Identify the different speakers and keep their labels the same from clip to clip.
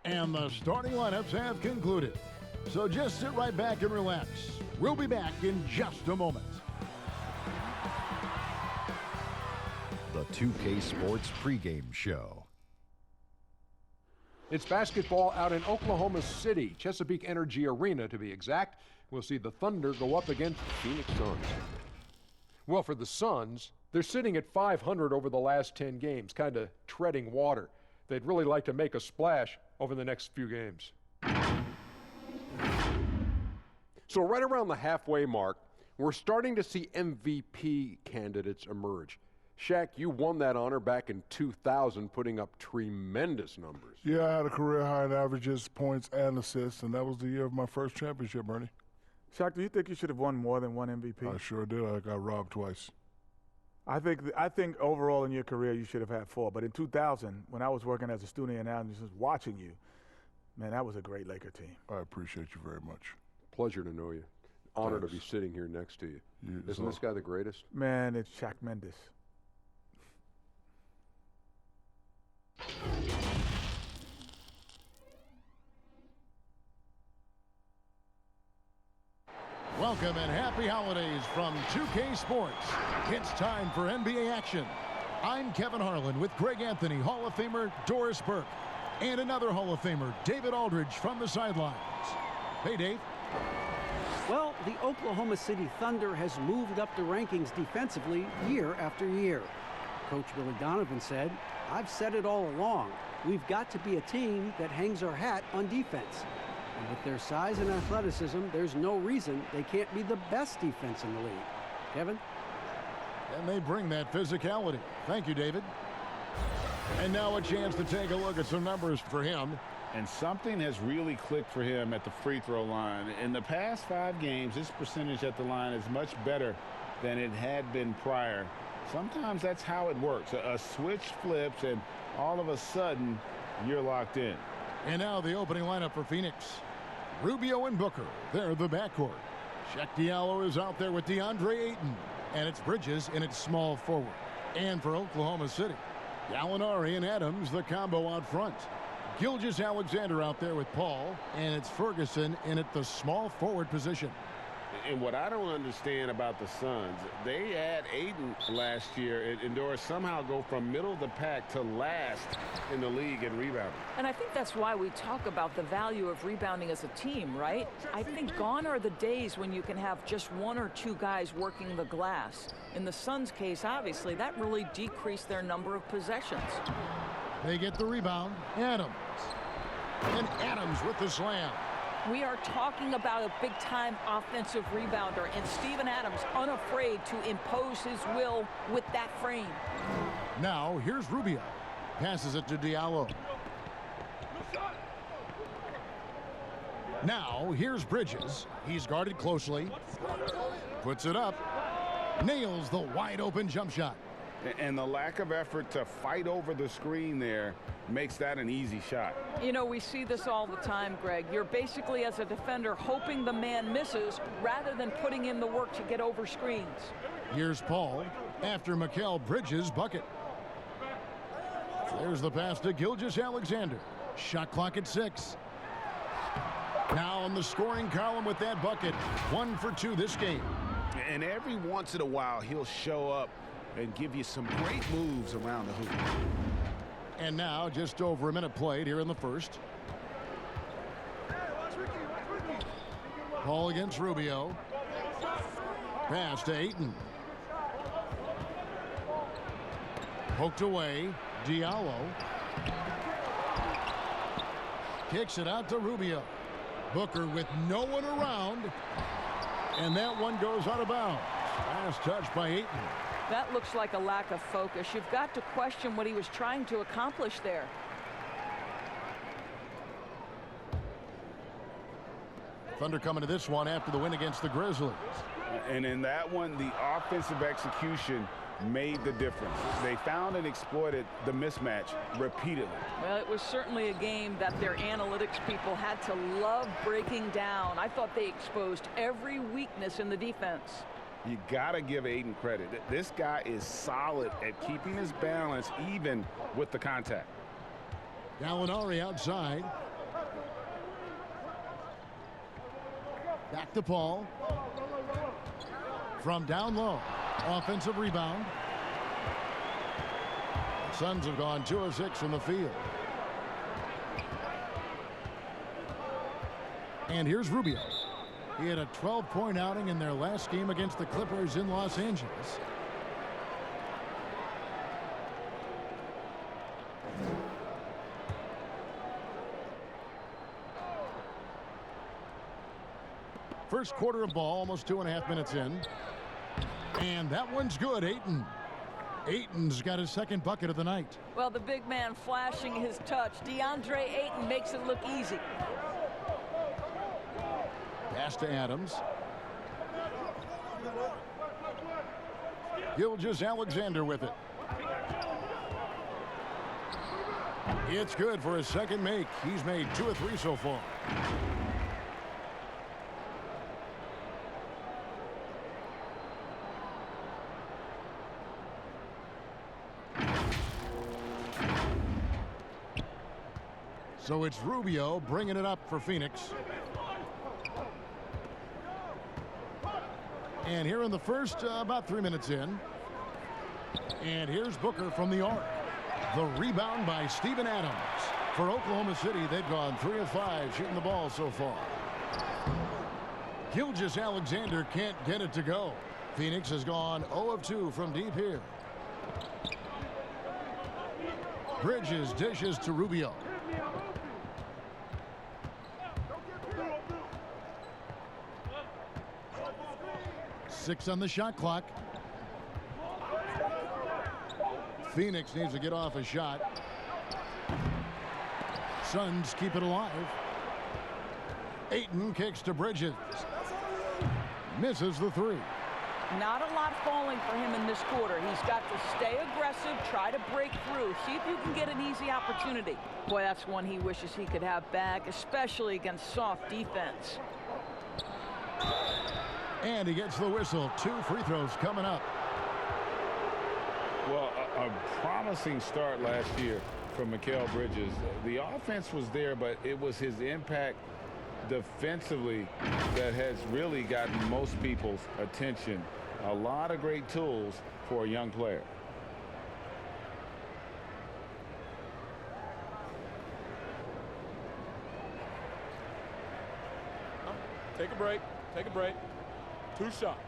Speaker 1: And the starting lineups have concluded. So just sit right back and relax. We'll be back in just a moment.
Speaker 2: The 2K Sports pregame show.
Speaker 3: It's basketball out in Oklahoma City, Chesapeake Energy Arena to be exact. We'll see the Thunder go up against the Phoenix Suns. Well, for the Suns, they're sitting at 500 over the last 10 games, kind of treading water. They'd really like to make a splash over the next few games. So right around the halfway mark, we're starting to see MVP candidates emerge. Shaq, you won that honor back in 2000, putting up tremendous numbers.
Speaker 4: Yeah, I had a career high in averages, points, and assists, and that was the year of my first championship, Bernie.
Speaker 5: Shaq, do you think you should have won more than one MVP?
Speaker 4: I sure did. I got robbed twice.
Speaker 5: I think overall in your career you should have had 4. But in 2000, when I was working as a student analyst watching you, man, that was a great Laker team.
Speaker 4: I appreciate you very much.
Speaker 3: Pleasure to know you. Honor
Speaker 4: Thanks.
Speaker 3: to be sitting here next to you. Isn't
Speaker 4: so-
Speaker 3: this guy the greatest?
Speaker 5: Man, it's Shaq Mendes.
Speaker 1: Welcome and happy holidays from 2K Sports. It's time for NBA action. I'm Kevin Harlan with Greg Anthony, Hall of Famer Doris Burke, and another Hall of Famer, David Aldridge, from the sidelines. Hey, Dave.
Speaker 6: Well, the Oklahoma City Thunder has moved up the rankings defensively year after year. Coach Billy Donovan said, "I've said it all along. We've got to be a team that hangs our hat on defense. And with their size and athleticism, there's no reason they can't be the best defense in the league." Kevin?
Speaker 1: And they bring that physicality. Thank you, David. And now a chance to take a look at some numbers for him.
Speaker 7: And something has really clicked for him at the free throw line. In the past 5 games, his percentage at the line is much better than it had been prior. Sometimes that's how it works. A switch flips, and all of a sudden, you're locked in.
Speaker 1: And now the opening lineup for Phoenix. Rubio and Booker, they're the backcourt. Shaq Diallo is out there with DeAndre Ayton. And it's Bridges in its small forward. And for Oklahoma City, Gallinari and Adams, the combo out front. Gilgeous-Alexander out there with Paul, and it's Ferguson in at the small forward position.
Speaker 7: And what I don't understand about the Suns, they had Ayton last year, and Doris somehow go from middle of the pack to last in the league in rebounding.
Speaker 8: And I think that's why we talk about the value of rebounding as a team, right? I think gone are the days when you can have just 1 or 2 guys working the glass. In the Suns' case, obviously, that really decreased their number of possessions.
Speaker 1: They get the rebound. Adams. And Adams with the slam.
Speaker 8: We are talking about a big-time offensive rebounder, and Steven Adams unafraid to impose his will with that frame.
Speaker 1: Now, here's Rubio. Passes it to Diallo. Now, here's Bridges. He's guarded closely. Puts it up. Nails the wide-open jump shot.
Speaker 7: And the lack of effort to fight over the screen there makes that an easy shot.
Speaker 8: You know, we see this all the time, Greg. You're basically, as a defender, hoping the man misses rather than putting in the work to get over screens.
Speaker 1: Here's Paul after Mikal Bridges' bucket. There's the pass to Gilgeous-Alexander. Shot clock at 6. Now on the scoring column with that bucket. 1 for 2 this game.
Speaker 7: And every once in a while, he'll show up and give you some great moves around the hoop.
Speaker 1: And now just over a minute played here in the first. Paul against Rubio. Pass to Ayton. Poked away. Diallo. Kicks it out to Rubio. Booker with no one around. And that one goes out of bounds. Last touch by Ayton.
Speaker 8: That looks like a lack of focus. You've got to question what he was trying to accomplish there.
Speaker 1: Thunder coming to this one after the win against the Grizzlies.
Speaker 7: And in that one, the offensive execution made the difference. They found and exploited the mismatch repeatedly.
Speaker 8: Well, it was certainly a game that their analytics people had to love breaking down. I thought they exposed every weakness in the defense.
Speaker 7: You gotta give Ayton credit. This guy is solid at keeping his balance even with the contact.
Speaker 1: Gallinari outside. Back to Paul. From down low. Offensive rebound. The Suns have gone 2 of 6 from the field. And here's Rubio. He had a 12-point outing in their last game against the Clippers in Los Angeles. First quarter of ball, almost 2.5 minutes in. And that one's good, Ayton. Ayton's got his second bucket of the night.
Speaker 8: Well, the big man flashing his touch. DeAndre Ayton makes it look easy.
Speaker 1: Pass to Adams. Gilgeous-Alexander with it. It's good for his second make. He's made 2 of 3 so far. So it's Rubio bringing it up for Phoenix. And here in the first, about 3 minutes in. And here's Booker from the arc. The rebound by Steven Adams. For Oklahoma City, they've gone 3 of 5 shooting the ball so far. Gilgeous-Alexander can't get it to go. Phoenix has gone 0 of 2 from deep here. Bridges dishes to Rubio. Six on the shot clock. Phoenix needs to get off a shot. Suns keep it alive. Ayton kicks to Bridges. Misses the 3.
Speaker 8: Not a lot falling for him in this quarter. He's got to stay aggressive, try to break through, see if you can get an easy opportunity. Boy, that's one he wishes he could have back, especially against soft defense.
Speaker 1: And he gets the whistle. 2 free throws coming up.
Speaker 7: Well, a promising start last year from Mikal Bridges. The offense was there, but it was his impact defensively that has really gotten most people's attention. A lot of great tools for a young player.
Speaker 9: Take a break. Take a break. 2 shots.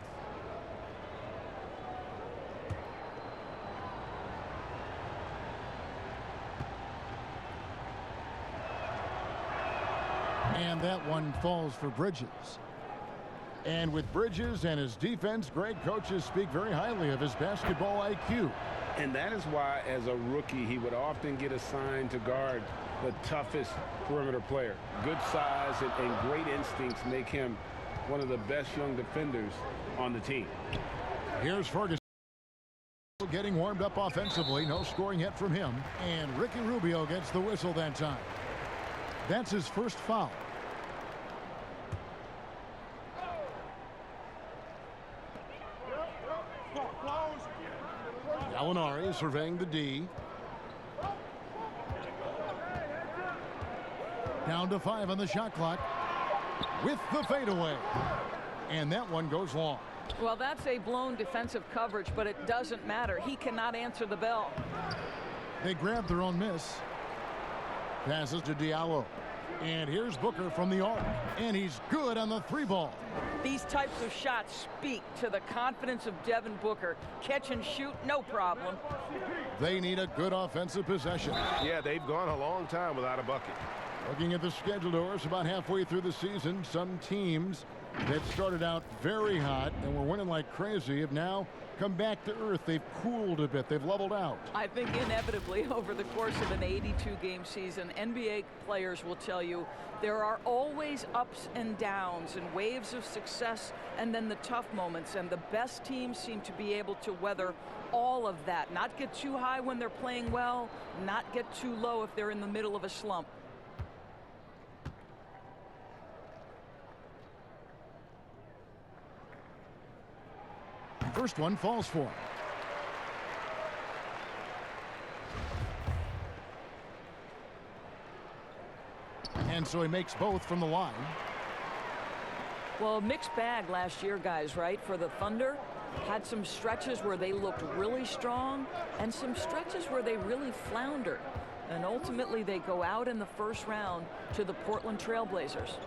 Speaker 1: And that one falls for Bridges. And with Bridges and his defense, great coaches speak very highly of his basketball IQ.
Speaker 7: And that is why, as a rookie, he would often get assigned to guard the toughest perimeter player. Good size and great instincts make him one of the best young defenders on the team.
Speaker 1: Here's Ferguson getting warmed up offensively. No scoring yet from him. And Ricky Rubio gets the whistle that time. That's his first foul. Gallinari surveying the D. Down to 5 on the shot clock. With the fadeaway. And that one goes long.
Speaker 8: Well, that's a blown defensive coverage, but it doesn't matter. He cannot answer the bell.
Speaker 1: They grab their own miss. Passes to Diallo. And here's Booker from the arc. And he's good on the 3-ball.
Speaker 8: These types of shots speak to the confidence of Devin Booker. Catch and shoot, no problem.
Speaker 1: They need a good offensive possession.
Speaker 10: Yeah, they've gone a long time without a bucket.
Speaker 1: Looking at the schedule, doors about halfway through the season, some teams that started out very hot and were winning like crazy have now come back to earth. They've cooled a bit. They've leveled out.
Speaker 8: I think inevitably over the course of an 82-game season, NBA players will tell you there are always ups and downs and waves of success and then the tough moments. And the best teams seem to be able to weather all of that. Not get too high when they're playing well, not get too low if they're in the middle of a slump.
Speaker 1: First one falls for him. And so he makes both from the line.
Speaker 8: Well, mixed bag last year, guys, right? For the Thunder, had some stretches where they looked really strong and some stretches where they really floundered. And ultimately, they go out in the first round to the Portland Trail Blazers.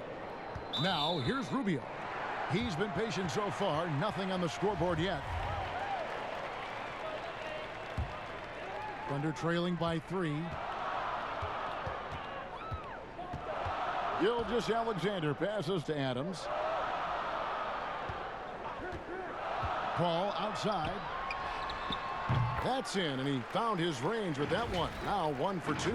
Speaker 1: Now, here's Rubio. He's been patient so far. Nothing on the scoreboard yet. Thunder trailing by 3. Gilgeous-Alexander passes to Adams. Paul outside. That's in, and he found his range with that one. Now 1 for 2.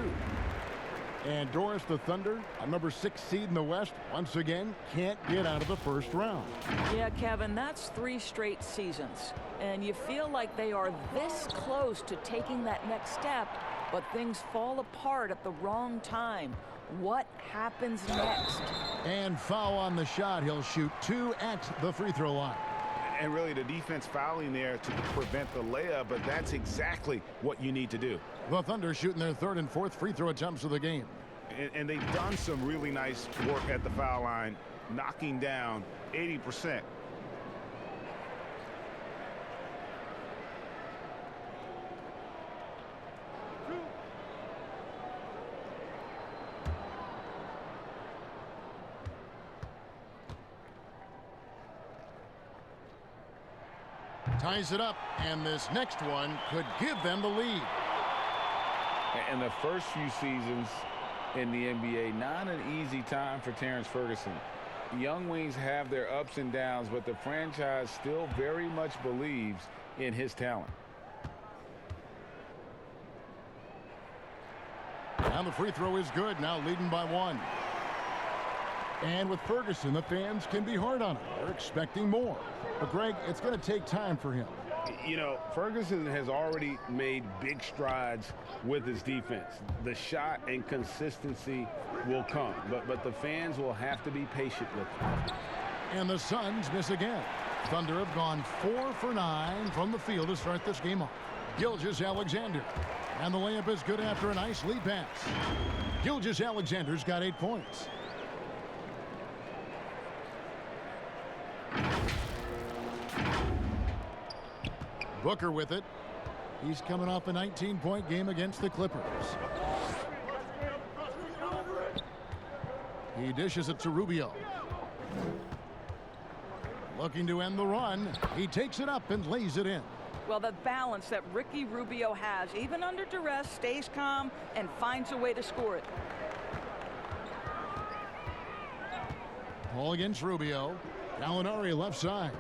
Speaker 1: And Doris, the Thunder, a number 6 seed in the West, once again can't get out of the first round.
Speaker 8: Yeah, Kevin, that's 3 straight seasons. And you feel like they are this close to taking that next step, but things fall apart at the wrong time. What happens next?
Speaker 1: And foul on the shot. He'll shoot 2 at the free throw line.
Speaker 7: And really the defense fouling there to prevent the layup, but that's exactly what you need to do.
Speaker 1: The Thunder shooting their 3rd and 4th free throw attempts of the game.
Speaker 7: And they've done some really nice work at the foul line, knocking down 80%.
Speaker 1: Ties it up, and this next one could give them the lead.
Speaker 7: And the first few seasons in the NBA, not an easy time for Terrence Ferguson. Young wings have their ups and downs, but the franchise still very much believes in his talent.
Speaker 1: And the free throw is good, now leading by 1. And with Ferguson, the fans can be hard on him. They're expecting more. But, Greg, it's going to take time for him.
Speaker 7: You know, Ferguson has already made big strides with his defense. The shot and consistency will come, but the fans will have to be patient with him.
Speaker 1: And the Suns miss again. Thunder have gone 4 for 9 from the field to start this game off. Gilgeous-Alexander. And the layup is good after a nice lead pass. Gilgeous-Alexander's got 8 points. Booker with it. He's coming off a 19-point game against the Clippers. He dishes it to Rubio. Looking to end the run. He takes it up and lays it in.
Speaker 8: Well, the balance that Ricky Rubio has, even under duress, stays calm and finds a way to score it.
Speaker 1: Paul against Rubio. Gallinari left side.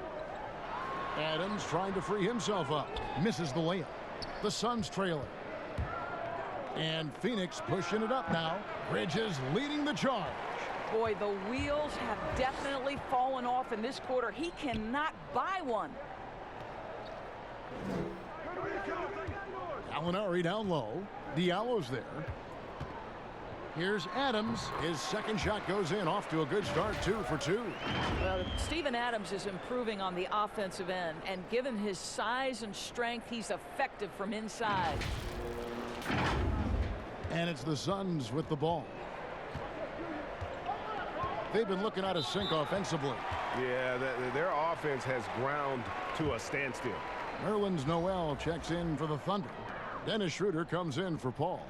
Speaker 1: Adams trying to free himself up. Misses the layup. The Suns trailing. And Phoenix pushing it up now. Bridges leading the charge.
Speaker 8: Boy, the wheels have definitely fallen off in this quarter. He cannot buy one.
Speaker 1: Gallinari down low. Diallo's there. Here's Adams. His second shot goes in. Off to a good start. 2 for 2.
Speaker 8: Well, Steven Adams is improving on the offensive end, and given his size and strength, he's effective from inside.
Speaker 1: And it's the Suns with the ball. They've been looking out of sync offensively.
Speaker 10: Yeah, their offense has ground to a standstill.
Speaker 1: Nerlens Noel checks in for the Thunder. Dennis Schroeder comes in for Paul.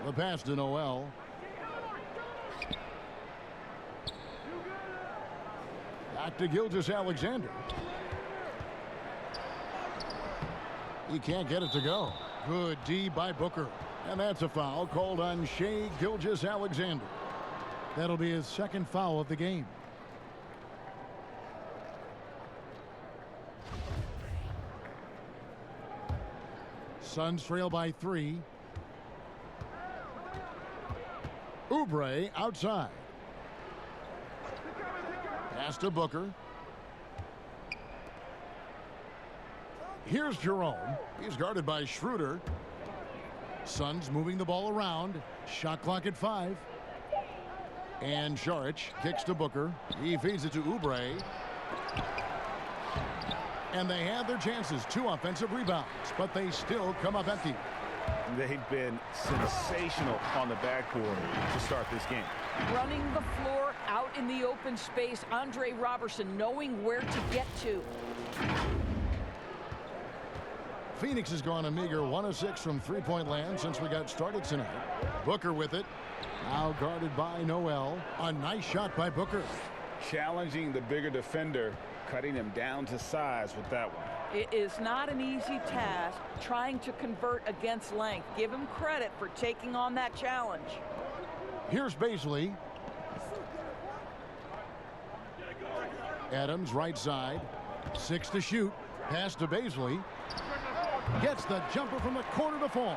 Speaker 1: The pass to Noel. Back to Gilgeous-Alexander. He can't get it to go. Good D by Booker. And that's a foul called on Shai Gilgeous-Alexander. That'll be his second foul of the game. Suns trail by 3. Oubre outside. Pass to Booker. Here's Jerome. He's guarded by Schroeder. Suns moving the ball around. Shot clock at 5. And Saric kicks to Booker. He feeds it to Oubre. And they have their chances. 2 offensive rebounds, but they still come up empty.
Speaker 7: They've been sensational on the backboard to start this game.
Speaker 8: Running the floor out in the open space. Andre Robertson knowing where to get to.
Speaker 1: Phoenix has gone a meager 1 of 6 from three-point land since we got started tonight. Booker with it. Now guarded by Noel. A nice shot by Booker.
Speaker 7: Challenging the bigger defender, cutting him down to size with that one.
Speaker 8: It is not an easy task trying to convert against length. Give him credit for taking on that challenge.
Speaker 1: Here's Baisley. Adams right side. 6 to shoot. Pass to Baisley. Gets the jumper from the corner to fall.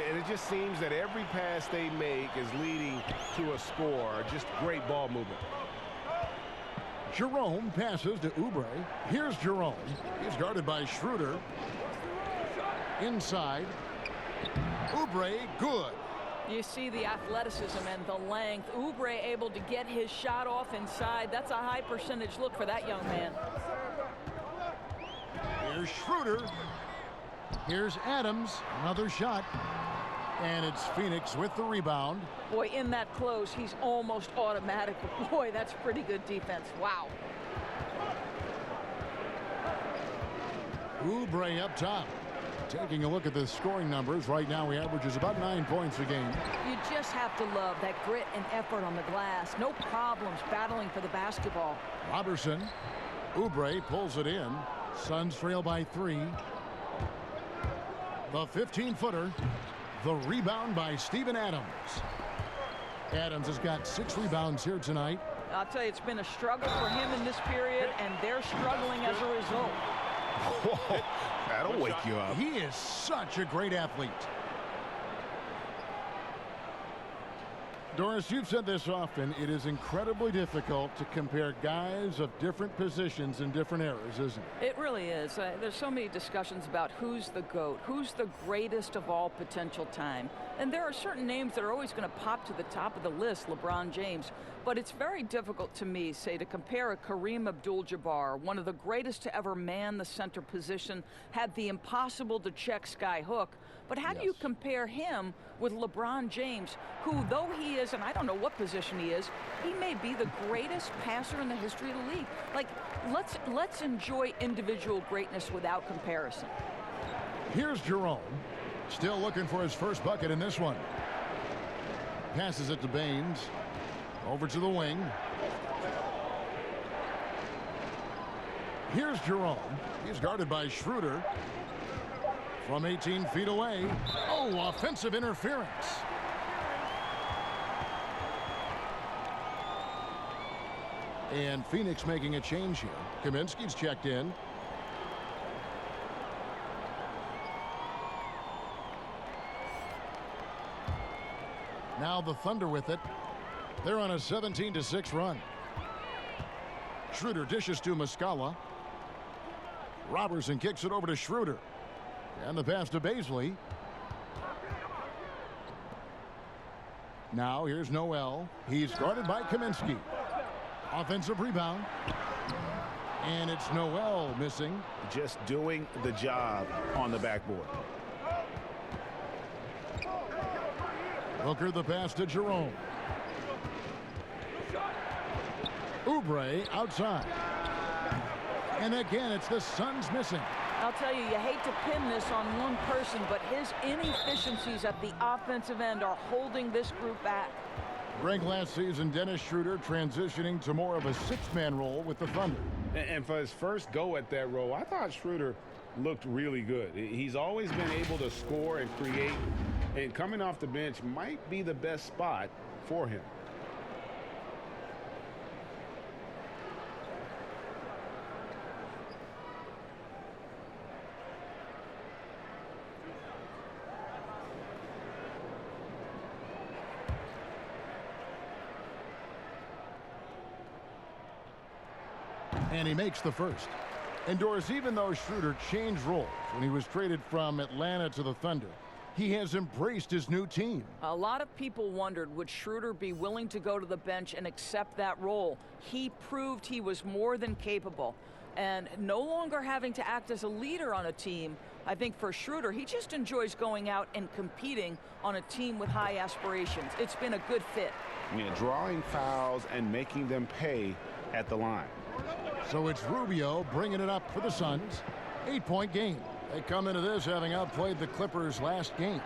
Speaker 10: And it just seems that every pass they make is leading to a score. Just great ball movement.
Speaker 1: Jerome passes to Oubre. Here's Jerome. He's guarded by Schroeder. Inside. Oubre, good.
Speaker 8: You see the athleticism and the length. Oubre able to get his shot off inside. That's a high percentage look for that young man.
Speaker 1: Here's Schroeder. Here's Adams. Another shot. And it's Phoenix with the rebound.
Speaker 8: Boy, in that close, he's almost automatic. Boy, that's pretty good defense. Wow.
Speaker 1: Oubre up top. Taking a look at the scoring numbers, right now he averages about 9 points a game.
Speaker 8: You just have to love that grit and effort on the glass. No problems battling for the basketball.
Speaker 1: Robertson. Oubre pulls it in. Suns trail by 3. The 15-footer. The rebound by Steven Adams. Adams has got 6 rebounds here tonight.
Speaker 8: I'll tell you, it's been a struggle for him in this period, and they're struggling as a result.
Speaker 10: Whoa, that'll wake you up.
Speaker 1: He is such a great athlete. Doris, you've said this often. It is incredibly difficult to compare guys of different positions in different eras, isn't it?
Speaker 8: It really is. There's so many discussions about who's the GOAT, who's the greatest of all potential time. And there are certain names that are always going to pop to the top of the list, LeBron James. But it's very difficult to me, say, to compare a Kareem Abdul-Jabbar, one of the greatest to ever man the center position, had the impossible-to-check sky hook. But how do you compare him with LeBron James, who, though he is, and I don't know what position he is, he may be the greatest passer in the history of the league. Like, let's enjoy individual greatness without comparison.
Speaker 1: Here's Jerome. Still looking for his first bucket in this one. Passes it to Baines. Over to the wing. Here's Jerome. He's guarded by Schroeder. From 18 feet away. Oh, offensive interference. And Phoenix making a change here. Kaminsky's checked in. Now the Thunder with it. They're on a 17-6 run. Schroeder dishes to Muscala. Robertson kicks it over to Schroeder. And the pass to Baisley. Now here's Noel. He's guarded by Kaminsky. Offensive rebound. And it's Noel missing.
Speaker 7: Just doing the job on the backboard.
Speaker 1: Booker the pass to Jerome. Oubre outside. And again, it's the Suns missing.
Speaker 8: I'll tell you, you hate to pin this on one person, but his inefficiencies at the offensive end are holding this group back.
Speaker 1: Greg last season, Dennis Schroeder transitioning to more of a 6-man role with the Thunder.
Speaker 7: And for his first go at that role, I thought Schroeder looked really good. He's always been able to score and create, and coming off the bench might be the best spot for him.
Speaker 1: And he makes the first. And Doris, even though Schroeder changed roles when he was traded from Atlanta to the Thunder, he has embraced his new team.
Speaker 8: A lot of people wondered, would Schroeder be willing to go to the bench and accept that role? He proved he was more than capable. and no longer having to act as a leader on a team. I think for Schroeder, he just enjoys going out and competing on a team with high aspirations. It's been a good fit.
Speaker 7: Yeah, drawing fouls and making them pay at the line.
Speaker 1: So it's Rubio bringing it up for the Suns. 8-point game. They come into this having outplayed the Clippers last game.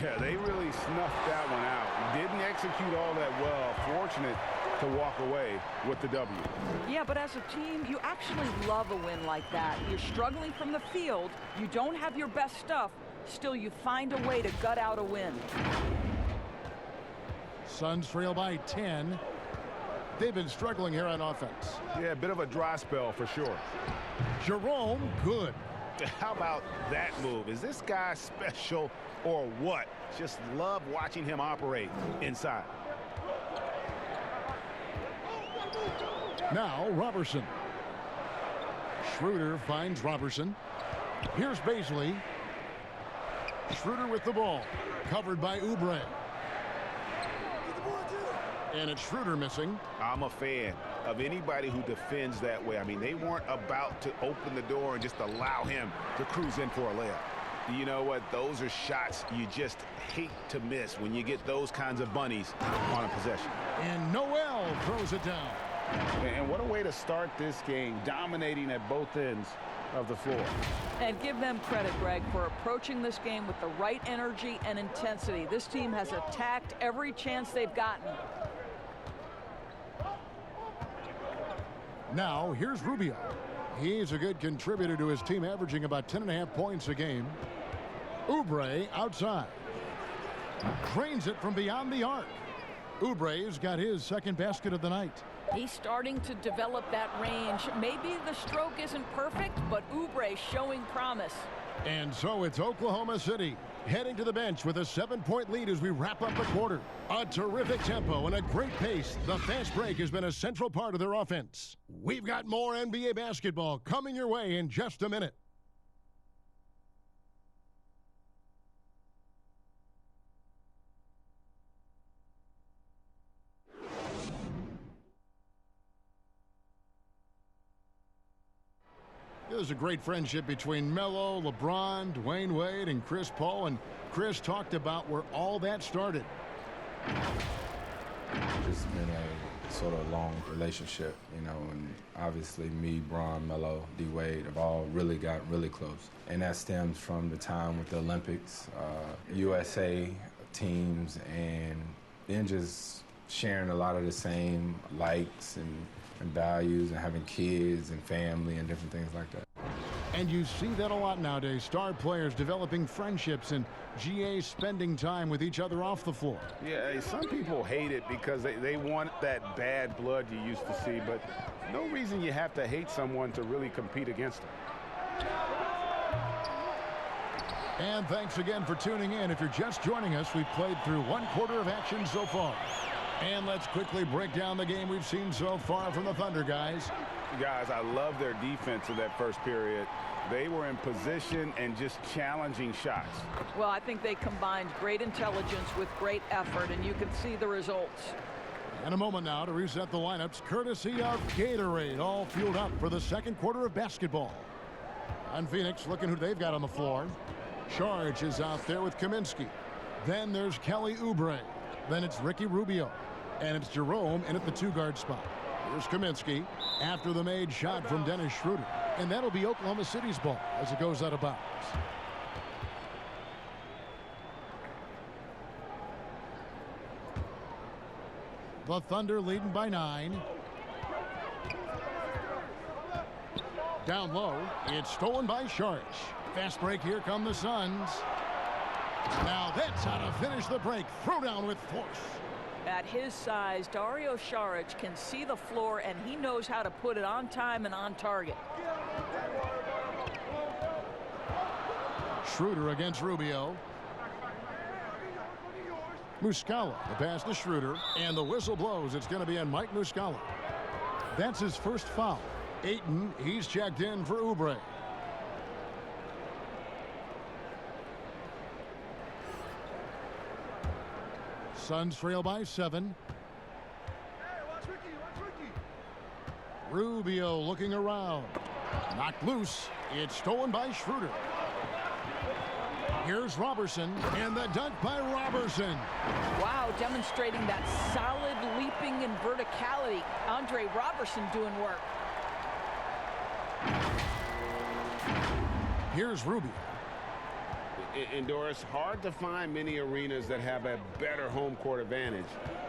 Speaker 7: Yeah, they really snuffed that one out. Didn't execute all that well. Fortunate to walk away with the W.
Speaker 8: Yeah, but as a team, you actually love a win like that. You're struggling from the field. You don't have your best stuff. Still, you find a way to gut out a win.
Speaker 1: Suns trail by 10. They've been struggling here on offense.
Speaker 7: Yeah, a bit of a dry spell for sure.
Speaker 1: Jerome, good.
Speaker 7: How about that move? Is this guy special or what? Just love watching him operate inside.
Speaker 1: Now Robertson. Schroeder finds Robertson. Here's Baisley. Schroeder with the ball. Covered by Oubre. And it's Schroeder missing.
Speaker 7: I'm a fan of anybody who defends that way. I mean, they weren't about to open the door and just allow him to cruise in for a layup. You know what? Those are shots you just hate to miss when you get those kinds of bunnies on a possession.
Speaker 1: And Noel throws it down.
Speaker 7: And what a way to start this game, dominating at both ends of the floor.
Speaker 8: And give them credit, Greg, for approaching this game with the right energy and intensity. This team has attacked every chance they've gotten.
Speaker 1: Now, here's Rubio. He's a good contributor to his team, averaging about 10.5 points a game. Oubre outside. Drains it from beyond the arc. Oubre's got his second basket of the night.
Speaker 8: He's starting to develop that range. Maybe the stroke isn't perfect, but Oubre's showing promise.
Speaker 1: And so it's Oklahoma City heading to the bench with a 7-point lead as we wrap up the quarter. A terrific tempo and a great pace. The fast break has been a central part of their offense. We've got more NBA basketball coming your way in just a minute. There's a great friendship between Melo, LeBron, Dwayne Wade, and Chris Paul. And Chris talked about where all that started.
Speaker 11: It's been a sort of long relationship, you know, and obviously me, Bron, Melo, D-Wade have all really got really close. And that stems from the time with the Olympics, USA teams, and then just sharing a lot of the same likes and values and having kids and family and different things like that.
Speaker 1: And you see that a lot nowadays. Star players developing friendships and GAs spending time with each other off the floor.
Speaker 7: Yeah, some people hate it because they want that bad blood you used to see, but no reason you have to hate someone to really compete against them.
Speaker 1: And thanks again for tuning in. If you're just joining us, we've played through one quarter of action so far. And let's quickly break down the game we've seen so far from the Thunder, guys.
Speaker 7: Guys, I love their defense in that first period. They were in position and just challenging shots.
Speaker 8: Well, I think they combined great intelligence with great effort, and you can see the results.
Speaker 1: And a moment now to reset the lineups, courtesy of Gatorade, all fueled up for the second quarter of basketball. On Phoenix, looking who they've got on the floor. Charge is out there with Kaminsky. Then there's Kelly Oubre. Then it's Ricky Rubio. And it's Jerome in at the two-guard spot. Here's Kaminsky after the made shot from Dennis Schroeder. And that'll be Oklahoma City's ball as it goes out of bounds. The Thunder leading by 9. Down low, it's stolen by Saric. Fast break, here come the Suns. Now that's how to finish the break. Throw down with force.
Speaker 8: At his size, Dario Saric can see the floor, and he knows how to put it on time and on target.
Speaker 1: Schroeder against Rubio. Muscala, the pass to Schroeder, and the whistle blows. It's going to be on Mike Muscala. That's his first foul. Ayton, he's checked in for Oubre. Suns trail by 7. Rubio looking around. Knocked loose. It's stolen by Schroeder. Here's Robertson, and the dunk by Robertson.
Speaker 8: Wow, demonstrating that solid leaping and verticality. Andre Robertson doing work.
Speaker 1: Here's Rubio.
Speaker 7: And Doris, hard to find many arenas that have a better home court advantage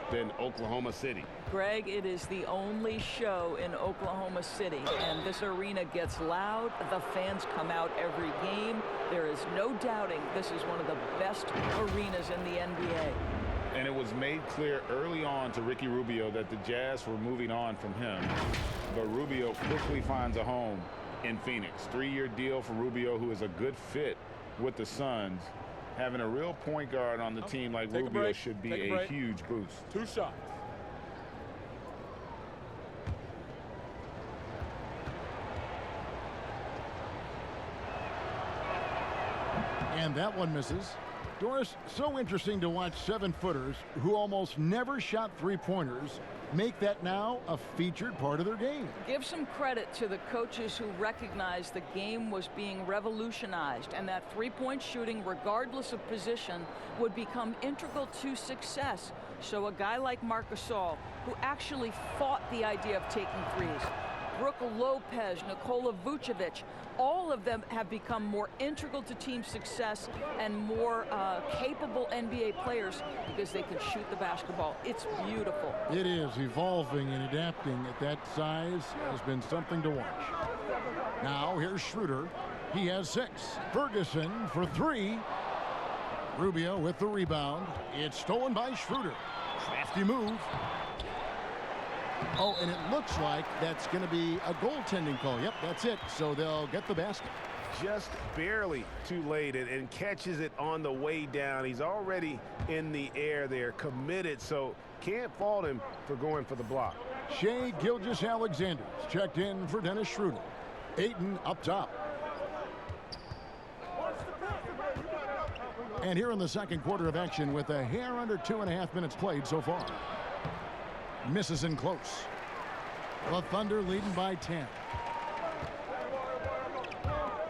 Speaker 7: than Oklahoma City.
Speaker 8: Greg, it is the only show in Oklahoma City, and this arena gets loud. The fans come out every game. There is no doubting this is one of the best arenas in the NBA.
Speaker 7: And it was made clear early on to Ricky Rubio that the Jazz were moving on from him. But Rubio quickly finds a home in Phoenix. 3-year deal for Rubio, who is a good fit with the Suns. Having a real point guard on the team like Rubio should be a huge boost.
Speaker 9: 2 shots.
Speaker 1: And that one misses. Doris, so interesting to watch 7-footers who almost never shot 3-pointers make that now a featured part of their game.
Speaker 8: Give some credit to the coaches who recognized the game was being revolutionized and that 3-point shooting, regardless of position, would become integral to success. So a guy like Marc Gasol, who actually fought the idea of taking threes, Brooke Lopez, Nikola Vucevic, all of them have become more integral to team success and more capable NBA players because they can shoot the basketball. It's beautiful.
Speaker 1: It is. Evolving and adapting at that size has been something to watch. Now here's Schroeder. He has 6. Ferguson for 3. Rubio with the rebound. It's stolen by Schroeder. Crafty move. Oh, and it looks like that's going to be a goaltending call. Yep, that's it. So they'll get the basket.
Speaker 10: Just barely too late and catches it on the way down. He's already in the air there, committed, so can't fault him for going for the block.
Speaker 1: Shai Gilgeous-Alexander's checked in for Dennis Schroeder. Ayton up top. And here in the second quarter of action with a hair under 2.5 minutes played so far. Misses in close. The Thunder leading by 10.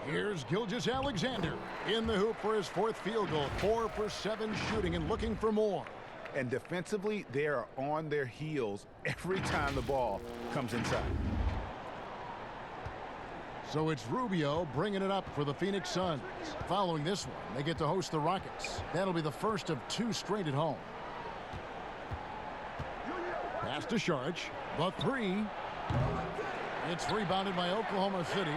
Speaker 1: Here's Gilgeous-Alexander in the hoop for his 4th field goal. 4 for 7 shooting and looking for more.
Speaker 12: And defensively, they are on their heels every time the ball comes inside.
Speaker 1: So it's Rubio bringing it up for the Phoenix Suns. Following this one, they get to host the Rockets. That'll be the first of 2 straight at home. Pass to Sharch. The 3. It's rebounded by Oklahoma City.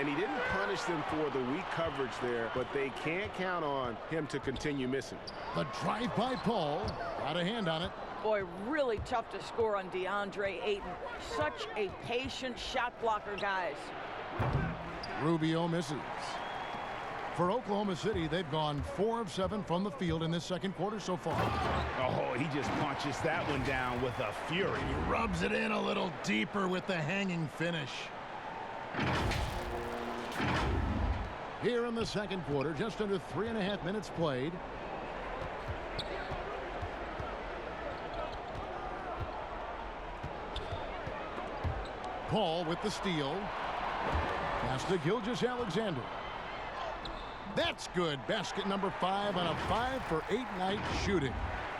Speaker 10: And he didn't punish them for the weak coverage there, but they can't count on him to continue missing.
Speaker 1: The drive by Paul. Got a hand on it.
Speaker 8: Boy, really tough to score on DeAndre Ayton. Such a patient shot blocker, guys.
Speaker 1: Rubio misses. For Oklahoma City, they've gone 4 of 7 from the field in this second quarter so far.
Speaker 12: Oh, he just punches that one down with a fury.
Speaker 1: He rubs it in a little deeper with the hanging finish. Here in the second quarter, just under 3.5 minutes played. Paul with the steal. Pass to Gilgeous-Alexander. That's good. Basket number 5 on a 5 for 8 night shooting.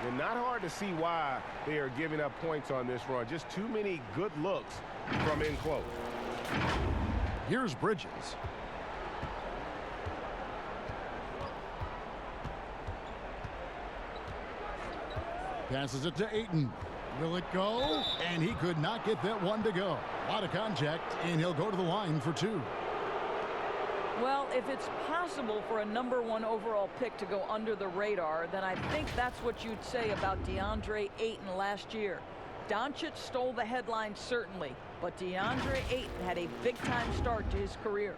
Speaker 10: And not hard to see why they are giving up points on this run. Just too many good looks from in close.
Speaker 1: Here's Bridges. Passes it to Ayton. Will it go? And he could not get that one to go. A lot of contact, and he'll go to the line for 2.
Speaker 8: Well, if it's possible for a #1 overall pick to go under the radar, then I think that's what you'd say about DeAndre Ayton last year. Doncic stole the headline, certainly, but DeAndre Ayton had a big-time start to his career.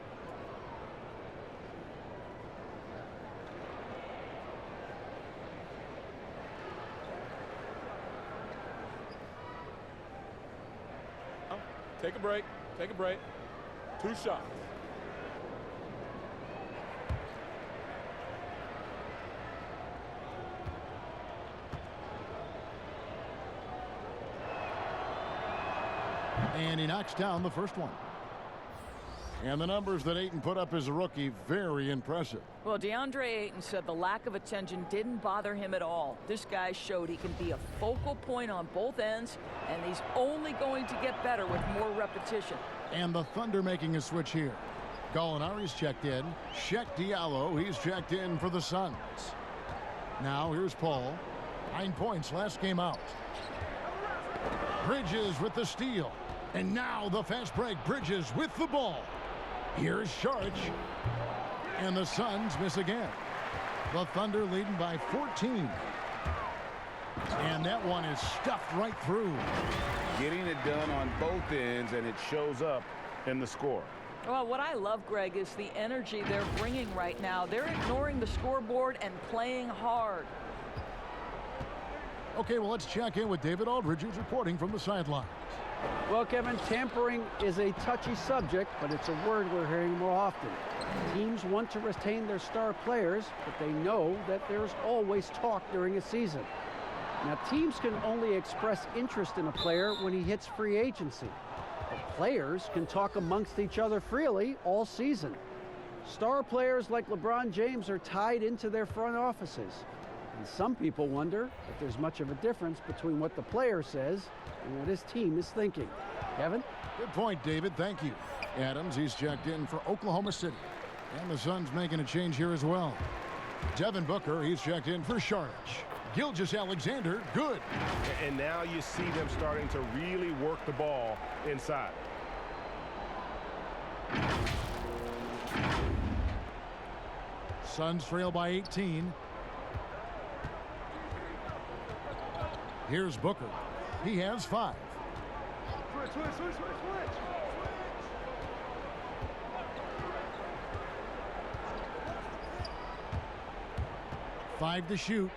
Speaker 9: Take a break. Take a break. 2 shots.
Speaker 1: And he knocks down the first one. And the numbers that Ayton put up as a rookie, very impressive.
Speaker 8: Well, DeAndre Ayton said the lack of attention didn't bother him at all. This guy showed he can be a focal point on both ends, and he's only going to get better with more repetition.
Speaker 1: And the Thunder making a switch here. Gallinari's checked in. Sheck Diallo, he's checked in for the Suns. Now here's Paul. 9 points last game out. Bridges with the steal. And now the fast break. Bridges with the ball. Here's Sharch. And the Suns miss again. The Thunder leading by 14. And that one is stuffed right through.
Speaker 7: Getting it done on both ends, and it shows up in the score.
Speaker 8: Well, what I love, Greg, is the energy they're bringing right now. They're ignoring the scoreboard and playing hard.
Speaker 1: Okay, well, let's check in with David Aldridge, who's reporting from the sidelines.
Speaker 6: Well, Kevin, tampering is a touchy subject, but it's a word we're hearing more often. Teams want to retain their star players, but they know that there's always talk during a season. Now, teams can only express interest in a player when he hits free agency. But players can talk amongst each other freely all season. Star players like LeBron James are tied into their front offices. And some people wonder if there's much of a difference between what the player says and what his team is thinking. Kevin?
Speaker 1: Good point, David. Thank you. Adams, he's checked in for Oklahoma City. And the Suns making a change here as well. Devin Booker, he's checked in for Sharch. Gilgeous-Alexander, good.
Speaker 10: And now you see them starting to really work the ball inside.
Speaker 1: Suns trail by 18. Here's Booker. He has 5.
Speaker 9: Switch.
Speaker 1: 5 to shoot.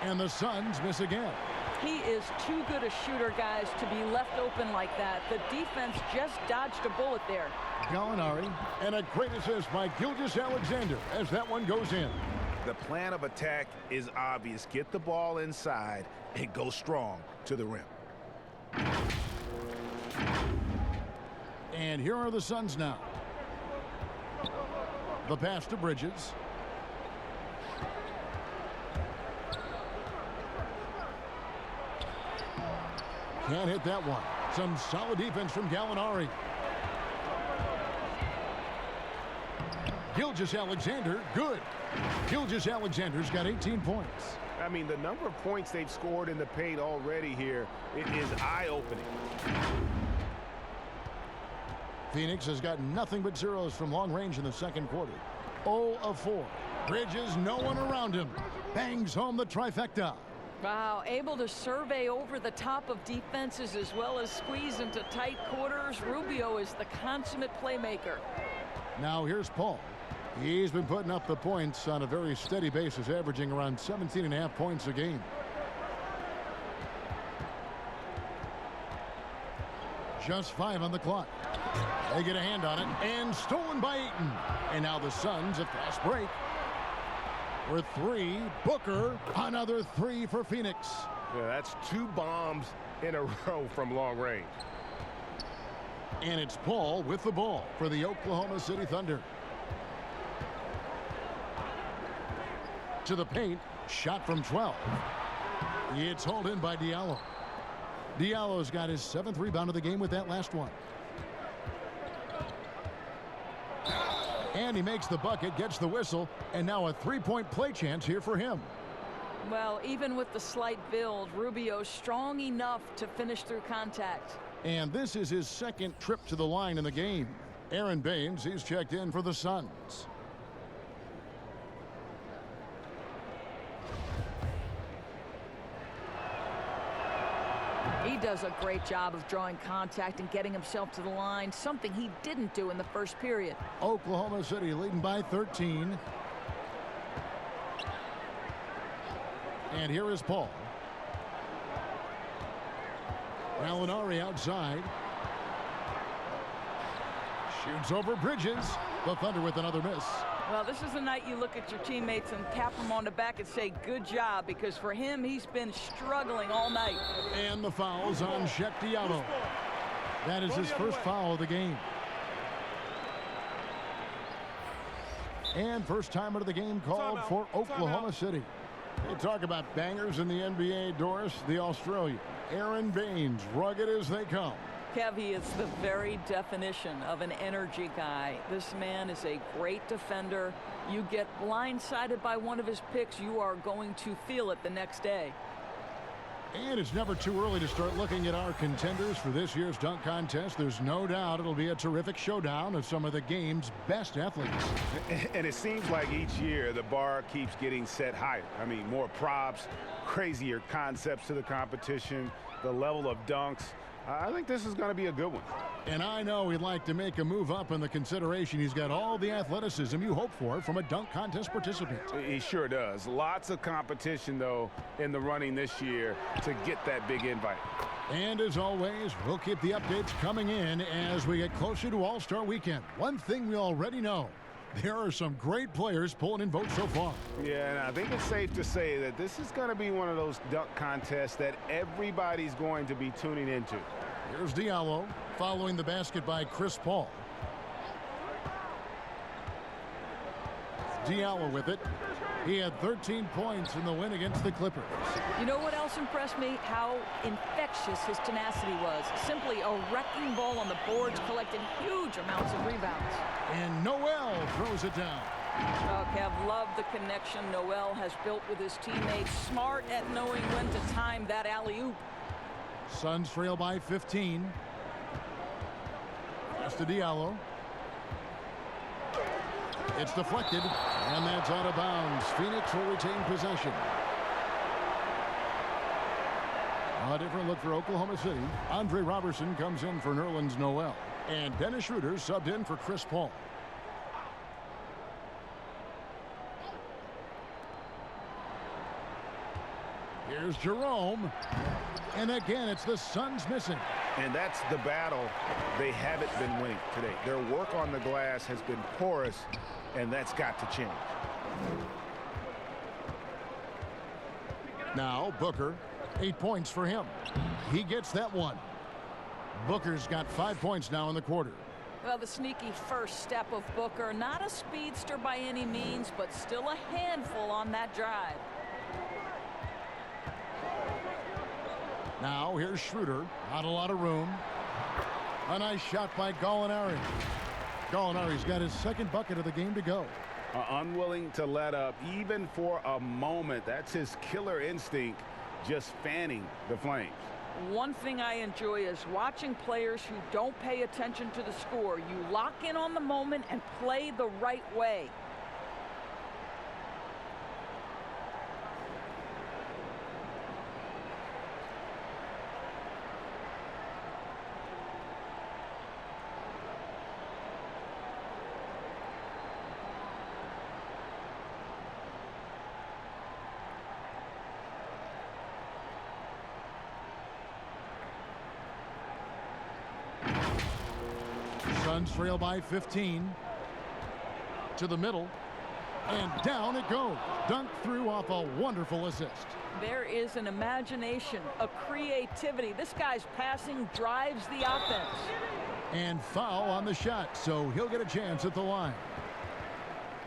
Speaker 1: And the Suns miss again.
Speaker 8: He is too good a shooter, guys, to be left open like that. The defense just dodged a bullet there.
Speaker 1: Gallinari, and a great assist by Gilgeous-Alexander as that one goes in.
Speaker 12: The plan of attack is obvious. Get the ball inside and go strong to the rim.
Speaker 1: And here are the Suns now. The pass to Bridges. Can't hit that one. Some solid defense from Gallinari. Gilgeous-Alexander, good. Gilgeous-Alexander's got 18 points.
Speaker 10: I mean, the number of points they've scored in the paint already here is eye-opening.
Speaker 1: Phoenix has got nothing but zeros from long range in the second quarter. 0 of 4. Bridges, no one around him. Bangs home the trifecta.
Speaker 8: Wow, able to survey over the top of defenses as well as squeeze into tight quarters. Rubio is the consummate playmaker.
Speaker 1: Now here's Paul. He's been putting up the points on a very steady basis, averaging around 17.5 points a game. Just 5 on the clock. They get a hand on it, and stolen by Ayton. And now the Suns, a fast break. For 3, Booker, another 3 for Phoenix.
Speaker 10: Yeah, that's 2 bombs in a row from long range.
Speaker 1: And it's Paul with the ball for the Oklahoma City Thunder. To the paint, shot from 12. It's hauled in by Diallo. Diallo's got his 7th rebound of the game with that last one. And he makes the bucket, gets the whistle, and now a 3-point play chance here for him.
Speaker 8: Well, even with the slight build, Rubio's strong enough to finish through contact.
Speaker 1: And this is his 2nd trip to the line in the game. Aaron Baines, he's checked in for the Suns.
Speaker 8: He does a great job of drawing contact and getting himself to the line, something he didn't do in the first period.
Speaker 1: Oklahoma City leading by 13. And here is Paul. Gallinari outside. Shoots over Bridges. The Thunder with another miss.
Speaker 8: Well, this is the night you look at your teammates and tap them on the back and say, good job, because for him, he's been struggling all night.
Speaker 1: And the foul's on Sheck Diallo. That is his first foul of the game. And first time out of the game called for Oklahoma City. You talk about bangers in the NBA, Doris, the Australian, Aaron Baines, rugged as they come.
Speaker 8: Kev, he is the very definition of an energy guy. This man is a great defender. You get blindsided by one of his picks, you are going to feel it the next day.
Speaker 1: And it's never too early to start looking at our contenders for this year's dunk contest. There's no doubt it'll be a terrific showdown of some of the game's best athletes.
Speaker 10: And it seems like each year the bar keeps getting set higher. I mean, more props, crazier concepts to the competition, the level of dunks. I think this is going to be a good one.
Speaker 1: And I know he'd like to make a move up in the consideration. He's got all the athleticism you hope for from a dunk contest participant.
Speaker 10: He sure does. Lots of competition, though, in the running this year to get that big invite.
Speaker 1: And as always, we'll keep the updates coming in as we get closer to All-Star Weekend. One thing we already know, there are some great players pulling in votes so far.
Speaker 10: Yeah, and I think it's safe to say that this is going to be one of those dunk contests that everybody's going to be tuning into.
Speaker 1: Here's Diallo following the basket by Chris Paul. Diallo with it. He had 13 points in the win against the Clippers.
Speaker 8: You know what else impressed me? How infectious his tenacity was. Simply a wrecking ball on the boards, collecting huge amounts of rebounds.
Speaker 1: And Noel throws it down.
Speaker 8: Oh, Kev, love the connection Noel has built with his teammates. Smart at knowing when to time that alley-oop.
Speaker 1: Suns trail by 15. Pass to Diallo. It's deflected, and that's out of bounds. Phoenix will retain possession. A different look for Oklahoma City. Andre Robertson comes in for Nerlens Noel. And Dennis Schroeder subbed in for Chris Paul. Here's Jerome. And again, it's the Suns missing.
Speaker 10: And that's the battle they haven't been winning today. Their work on the glass has been porous, and that's got to change.
Speaker 1: Now Booker, 8 points for him. He gets that one. Booker's got 5 points now in the quarter.
Speaker 8: Well, the sneaky first step of Booker, not a speedster by any means, but still a handful on that drive.
Speaker 1: Now here's Schroeder. Not a lot of room. A nice shot by Gallinari. Gallinari's got his second bucket of the game to go.
Speaker 10: Unwilling to let up even for a moment. That's his killer instinct, just fanning the flames.
Speaker 8: One thing I enjoy is watching players who don't pay attention to the score. You lock in on the moment and play the right way.
Speaker 1: Suns trail by 15. To the middle. And down it goes. Dunked through off a wonderful assist.
Speaker 8: There is an imagination, a creativity. This guy's passing drives the offense.
Speaker 1: And foul on the shot, so he'll get a chance at the line.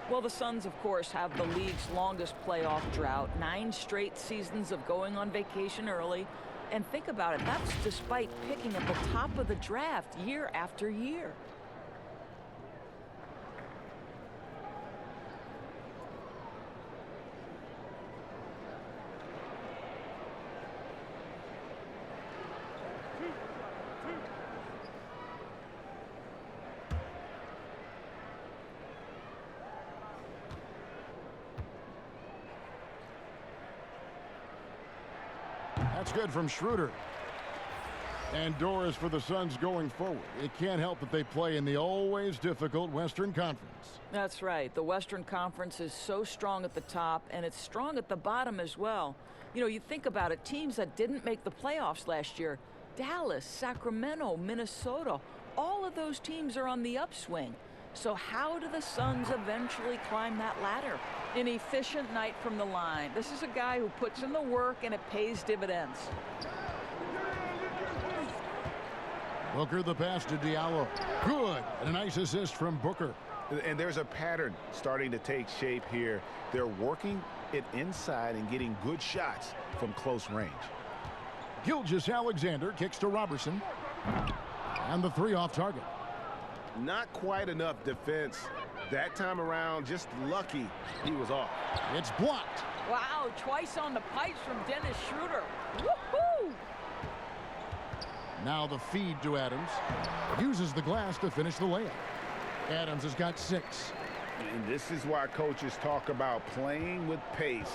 Speaker 8: Well, the Suns, of course, have the league's longest playoff drought. 9 straight seasons of going on vacation early. And think about it, that's despite picking at the top of the draft year after year.
Speaker 1: That's good from Schroeder. And Doris for the Suns going forward. It can't help that they play in the always difficult Western Conference.
Speaker 8: That's right. The Western Conference is so strong at the top, and it's strong at the bottom as well. You know, you think about it, teams that didn't make the playoffs last year, Dallas, Sacramento, Minnesota, all of those teams are on the upswing. So how do the Suns eventually climb that ladder? An efficient night from the line. This is a guy who puts in the work, and it pays dividends.
Speaker 1: Booker the pass to Diallo. Good. And a nice assist from Booker.
Speaker 10: And there's a pattern starting to take shape here. They're working it inside and getting good shots from close range.
Speaker 1: Gilgeous-Alexander kicks to Robertson. And the three off target.
Speaker 10: Not quite enough defense that time around. Just lucky he was off.
Speaker 1: It's blocked.
Speaker 8: Wow, twice on the pipes from Dennis Schroeder. Woohoo!
Speaker 1: Now the feed to Adams. Uses the glass to finish the layup. Adams has got 6.
Speaker 10: And this is why coaches talk about playing with pace.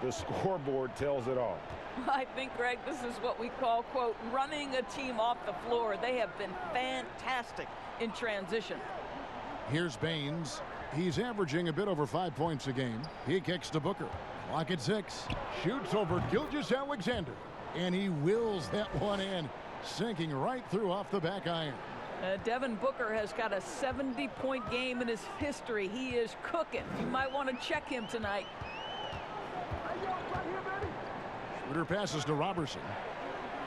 Speaker 10: The scoreboard tells it all.
Speaker 8: I think, Greg, this is what we call, quote, running a team off the floor. They have been fantastic in transition.
Speaker 1: Here's Baines. He's averaging a bit over 5 points a game. He kicks to Booker. Clock at 6. Shoots over Gilgeous-Alexander. And he wills that one in, sinking right through off the back iron.
Speaker 8: Devin Booker has got a 70-point game in his history. He is cooking. You might want to check him tonight.
Speaker 1: Schroeder passes to Robertson.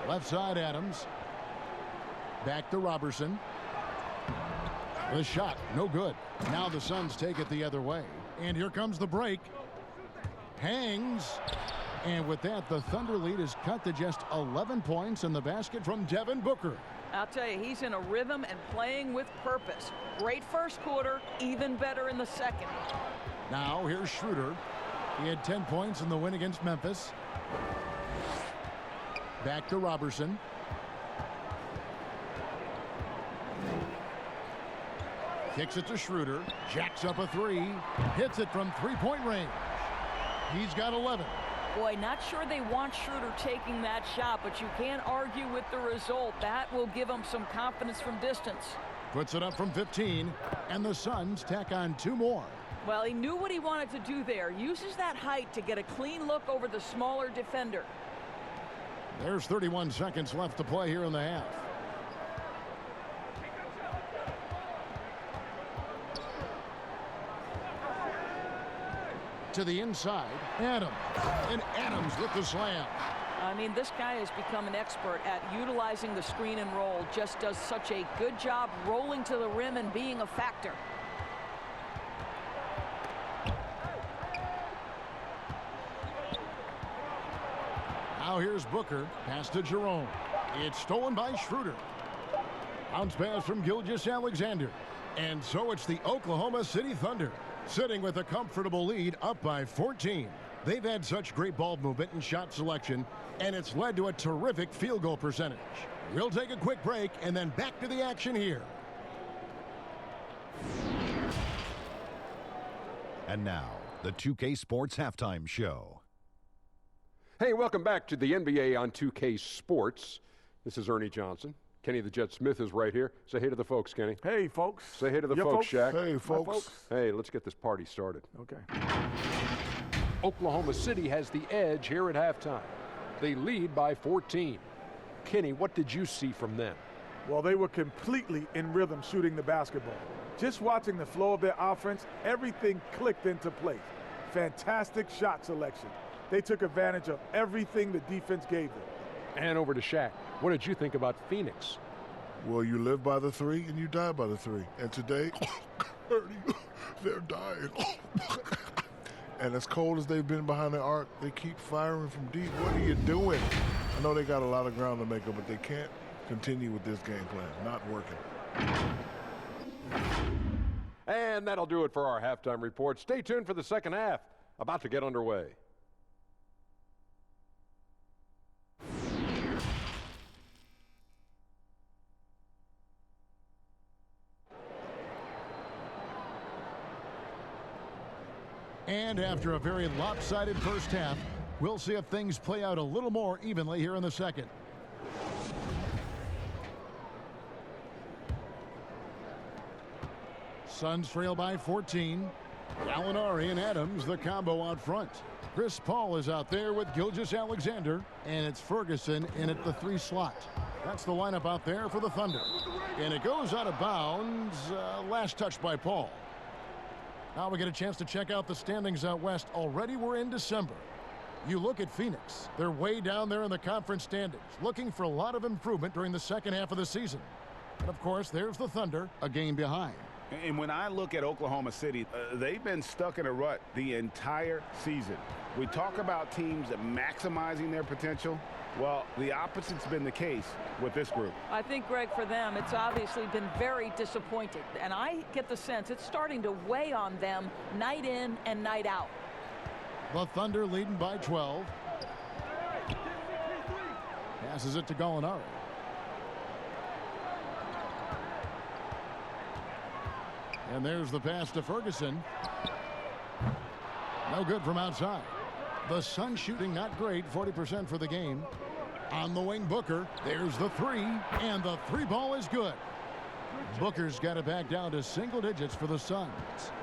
Speaker 1: Left side, Adams. Back to Robertson. The shot, no good. Now the Suns take it the other way. And here comes the break. Hangs. And with that, the Thunder lead is cut to just 11 points in the basket from Devin Booker.
Speaker 8: I'll tell you, he's in a rhythm and playing with purpose. Great first quarter, even better in the second.
Speaker 1: Now here's Schroeder. He had 10 points in the win against Memphis. Back to Robertson. Kicks it to Schroeder. Jacks up a 3. Hits it from three-point range. He's got 11.
Speaker 8: Boy, not sure they want Schroeder taking that shot, but you can't argue with the result. That will give him some confidence from distance.
Speaker 1: Puts it up from 15, and the Suns tack on 2 more.
Speaker 8: Well, he knew what he wanted to do there. Uses that height to get a clean look over the smaller defender.
Speaker 1: There's 31 seconds left to play here in the half. To the inside, Adams. And Adams with the slam.
Speaker 8: I mean, this guy has become an expert at utilizing the screen and roll. Just does such a good job rolling to the rim and being a factor.
Speaker 1: Now here's Booker. Pass to Jerome. It's stolen by Schroeder. Bounce pass from Gilgeous-Alexander. And so it's the Oklahoma City Thunder, sitting with a comfortable lead, up by 14. They've had such great ball movement and shot selection, and it's led to a terrific field goal percentage. We'll take a quick break and then back to the action here.
Speaker 2: And now, the 2K Sports Halftime Show.
Speaker 3: Hey, welcome back to the NBA on 2K Sports. This is Ernie Johnson. Kenny the Jet Smith is right here. Say hey to the folks, Kenny.
Speaker 5: Hey, folks.
Speaker 3: Say hey to the folks, Shaq.
Speaker 4: Hey, folks.
Speaker 3: Hey, let's get this party started.
Speaker 5: Okay.
Speaker 3: Oklahoma City has the edge here at halftime. They lead by 14. Kenny, what did you see from them?
Speaker 5: Well, they were completely in rhythm shooting the basketball. Just watching the flow of their offense, everything clicked into place. Fantastic shot selection. They took advantage of everything the defense gave them.
Speaker 3: And over to Shaq. What did you think about Phoenix?
Speaker 4: Well, you live by the 3 and you die by the 3. And today, they're dying. And as cold as they've been behind the arc, they keep firing from deep. What are you doing? I know they got a lot of ground to make up, but they can't continue with this game plan. Not working.
Speaker 3: And that'll do it for our halftime report. Stay tuned for the second half. About to get underway.
Speaker 1: And after a very lopsided first half, we'll see if things play out a little more evenly here in the second. Suns trail by 14. Gallinari and Adams, the combo out front. Chris Paul is out there with Gilgeous-Alexander, and it's Ferguson in at the 3 slot. That's the lineup out there for the Thunder. And it goes out of bounds. Last touch by Paul. Now we get a chance to check out the standings out west. Already we're in December. You look at Phoenix. They're way down there in the conference standings, looking for a lot of improvement during the second half of the season. And of course, there's the Thunder, a game behind.
Speaker 10: And when I look at Oklahoma City, they've been stuck in a rut the entire season. We talk about teams maximizing their potential. Well, the opposite's been the case with this group.
Speaker 8: I think, Greg, for them, it's obviously been very disappointing. And I get the sense it's starting to weigh on them night in and night out.
Speaker 1: The Thunder leading by 12. Passes it to Gallinari. And there's the pass to Ferguson. No good from outside. The Suns shooting not great, 40% for the game. On the wing, Booker. There's the three, and the three ball is good. Booker's got it back down to single digits for the Suns.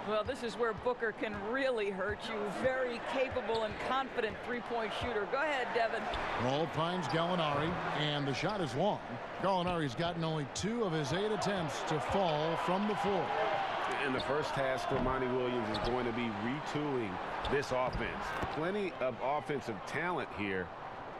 Speaker 8: Well, this is where Booker can really hurt you. Very capable and confident three-point shooter. Go ahead, Devin.
Speaker 1: Ball finds Gallinari, and the shot is long. Gallinari's gotten only 2 of his 8 attempts to fall from the floor.
Speaker 10: And the first task for Monty Williams is going to be retooling this offense. Plenty of offensive talent here.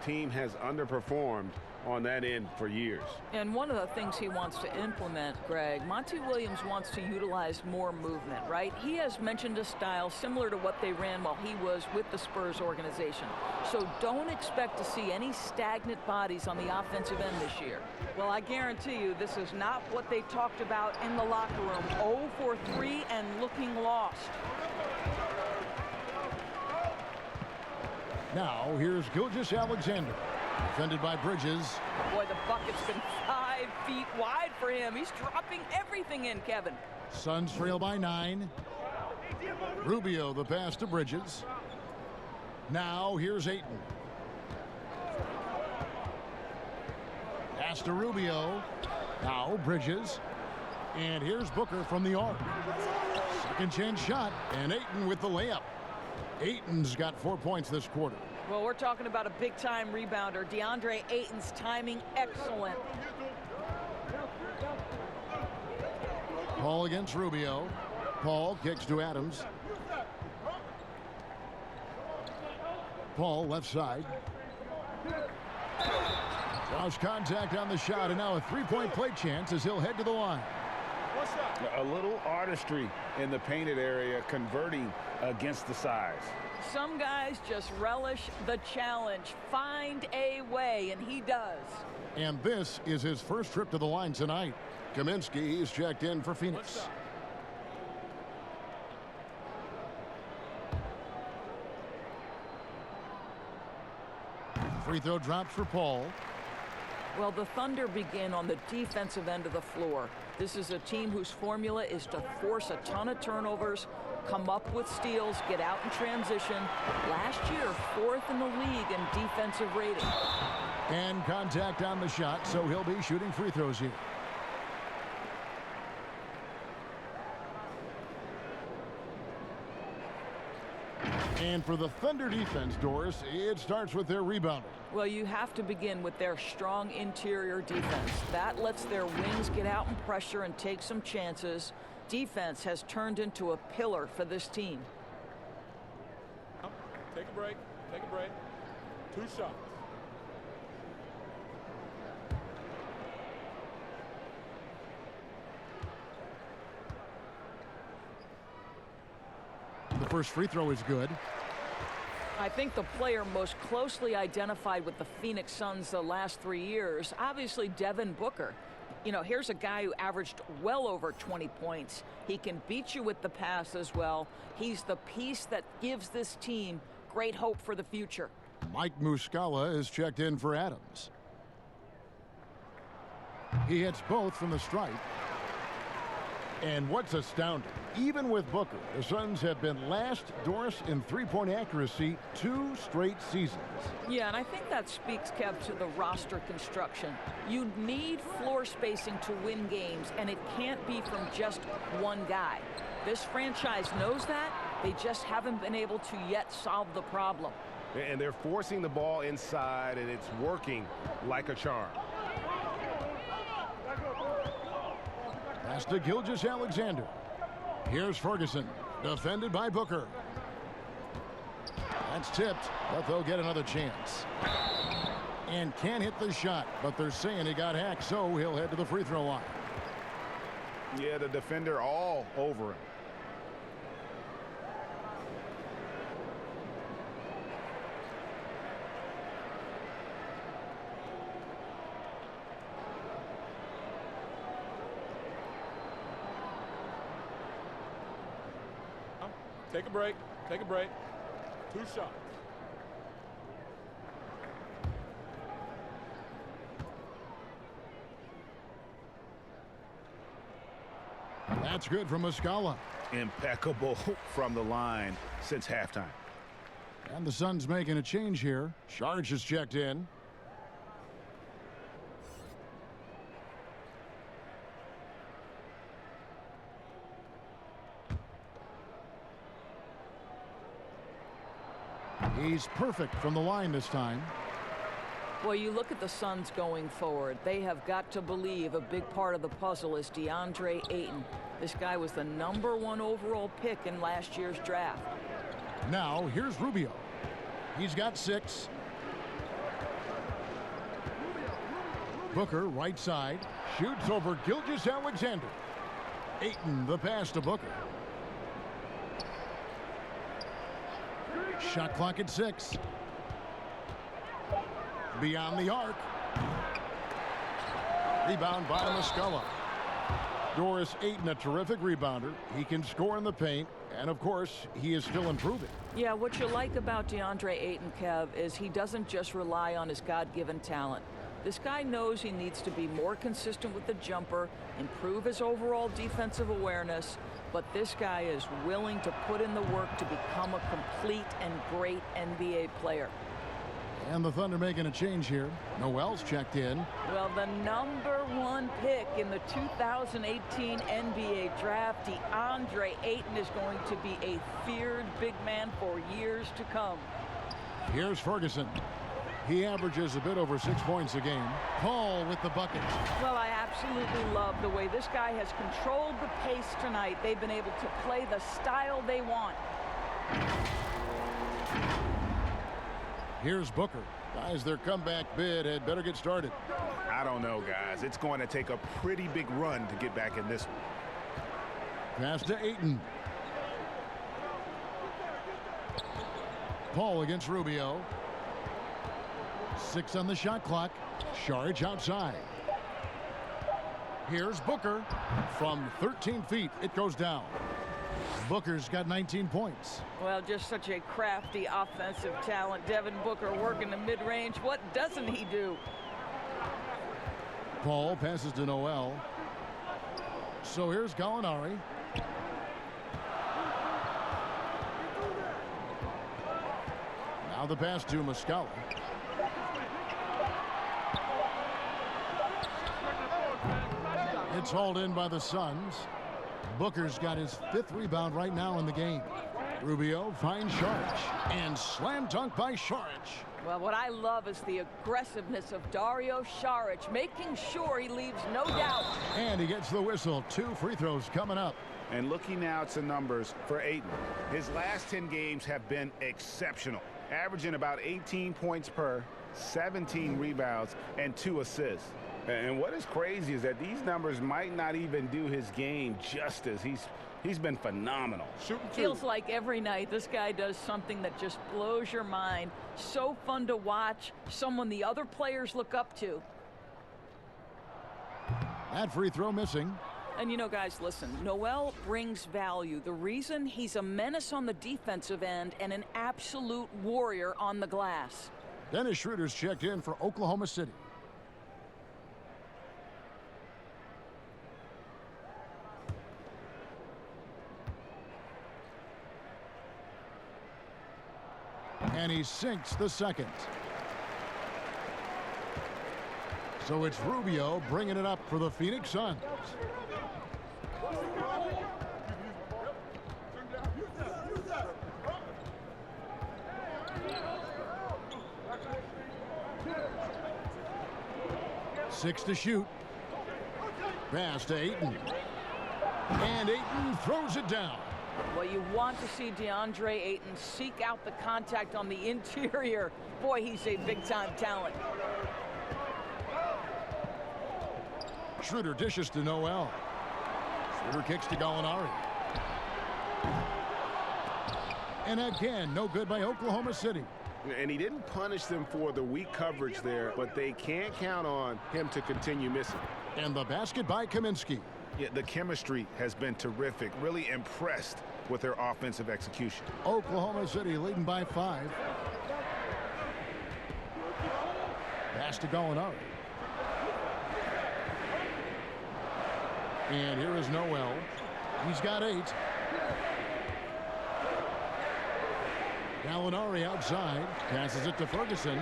Speaker 10: Team has underperformed on that end for years.
Speaker 8: And one of the things he wants to implement, Greg, Monty Williams wants to utilize more movement, right? He has mentioned a style similar to what they ran while he was with the Spurs organization. So don't expect to see any stagnant bodies on the offensive end this year. Well, I guarantee you this is not what they talked about in the locker room. 0 for 3 and looking lost.
Speaker 1: Now, here's Gilgeous-Alexander. Defended by Bridges.
Speaker 8: Boy, the bucket's been 5 feet wide for him. He's dropping everything in, Kevin.
Speaker 1: Suns trail by 9. Rubio, the pass to Bridges. Now, here's Ayton. Pass to Rubio. Now, Bridges. And here's Booker from the arc. Second chance shot, and Ayton with the layup. Ayton's got 4 points this quarter.
Speaker 8: Well, we're talking about a big-time rebounder. DeAndre Ayton's timing excellent.
Speaker 1: Paul against Rubio. Paul kicks to Adams. Paul left side. Draws contact on the shot, and now a three-point play chance as he'll head to the line.
Speaker 10: A little artistry in the painted area, converting against the size.
Speaker 8: Some guys just relish the challenge. Find a way, and he does.
Speaker 1: And this is his first trip to the line tonight. Kaminsky is checked in for Phoenix. Free throw drops for Paul.
Speaker 8: Well, the Thunder begin on the defensive end of the floor. This is a team whose formula is to force a ton of turnovers, come up with steals, get out in transition. Last year, 4th in the league in defensive rating.
Speaker 1: And contact on the shot, so he'll be shooting free throws here. And for the Thunder defense, Doris, it starts with their rebounding.
Speaker 8: Well, you have to begin with their strong interior defense. That lets their wings get out and pressure and take some chances. Defense has turned into a pillar for this team.
Speaker 9: Take a break. Take a break. 2 shots.
Speaker 1: The first free throw is good.
Speaker 8: I think the player most closely identified with the Phoenix Suns the last 3 years, obviously Devin Booker. You know, here's a guy who averaged well over 20 points. He can beat you with the pass as well. He's the piece that gives this team great hope for the future.
Speaker 1: Mike Muscala is checked in for Adams. He hits both from the stripe. And what's astounding, even with Booker, the Suns have been last, Doris, in three-point accuracy 2 straight seasons.
Speaker 8: Yeah, and I think that speaks, Kev, to the roster construction. You need floor spacing to win games, and it can't be from just one guy. This franchise knows that. They just haven't been able to yet solve the problem.
Speaker 10: And they're forcing the ball inside, and it's working like a charm.
Speaker 1: Pass to Gilgeous-Alexander. Here's Ferguson, defended by Booker. That's tipped, but they'll get another chance. And can't hit the shot, but they're saying he got hacked, so he'll head to the free throw line.
Speaker 10: Yeah, the defender all over him.
Speaker 9: Take a break. Take a break. 2 shots.
Speaker 1: That's good from Muscala.
Speaker 10: Impeccable from the line since halftime.
Speaker 1: And the Suns making a change here. Sharge is checked in. He's perfect from the line this time.
Speaker 8: Well, you look at the Suns going forward. They have got to believe a big part of the puzzle is DeAndre Ayton. This guy was the #1 overall pick in last year's draft.
Speaker 1: Now, here's Rubio. He's got 6. Booker, right side, shoots over Gilgeous-Alexander. Ayton, the pass to Booker. Shot clock at 6. Beyond the arc. Rebound by Muscala. Doris Ayton, a terrific rebounder. He can score in the paint, and of course, he is still improving.
Speaker 8: Yeah, what you like about DeAndre Ayton, Kev, is he doesn't just rely on his God-given talent. This guy knows he needs to be more consistent with the jumper, improve his overall defensive awareness, but this guy is willing to put in the work to become a complete and great NBA player.
Speaker 1: And the Thunder making a change here. Noel's checked in.
Speaker 8: Well, the #1 pick in the 2018 NBA draft, DeAndre Ayton, is going to be a feared big man for years to come.
Speaker 1: Here's Ferguson. He averages a bit over 6 points a game. Paul with the bucket.
Speaker 8: Well, I absolutely love the way this guy has controlled the pace tonight. They've been able to play the style they want.
Speaker 1: Here's Booker. Guys, their comeback bid had better get started.
Speaker 10: I don't know, guys. It's going to take a pretty big run to get back in this one.
Speaker 1: Pass to Ayton. Paul against Rubio. 6 on the shot clock. Sharge outside. Here's Booker. From 13 feet, it goes down. Booker's got 19 points.
Speaker 8: Well, just such a crafty offensive talent. Devin Booker working the mid-range. What doesn't he do?
Speaker 1: Paul passes to Noel. So here's Gallinari. Now the pass to Muscala. It's hauled in by the Suns. Booker's got his 5th rebound right now in the game. Rubio finds Sharge and slam dunk by Sharge.
Speaker 8: Well, what I love is the aggressiveness of Dario Saric, making sure he leaves no doubt.
Speaker 1: And he gets the whistle. 2 free throws coming up.
Speaker 10: And looking now at some numbers for Ayton. His last 10 games have been exceptional, averaging about 18 points per, 17 rebounds, and 2 assists. And what is crazy is that these numbers might not even do his game justice. He's been phenomenal.
Speaker 8: Feels like every night this guy does something that just blows your mind. So fun to watch. Someone the other players look up to.
Speaker 1: That free throw missing.
Speaker 8: And you know, guys, listen, Noel brings value. The reason he's a menace on the defensive end and an absolute warrior on the glass.
Speaker 1: Dennis Schroeder's checked in for Oklahoma City. And he sinks the second. So it's Rubio bringing it up for the Phoenix Suns. Six to shoot. Pass to Ayton. And Ayton throws it down.
Speaker 8: Well, you want to see DeAndre Ayton seek out the contact on the interior. Boy, he's a big-time talent.
Speaker 1: Schroeder dishes to Noel. Schroeder kicks to Gallinari. And again, no good by Oklahoma City.
Speaker 10: And he didn't punish them for the weak coverage there, but they can't count on him to continue missing.
Speaker 1: And the basket by Kaminsky.
Speaker 10: Yeah, the chemistry has been terrific. Really impressed with their offensive execution.
Speaker 1: Oklahoma City leading by 5. Pass to Gallinari. And here is Noel. He's got 8. Gallinari outside. Passes it to Ferguson.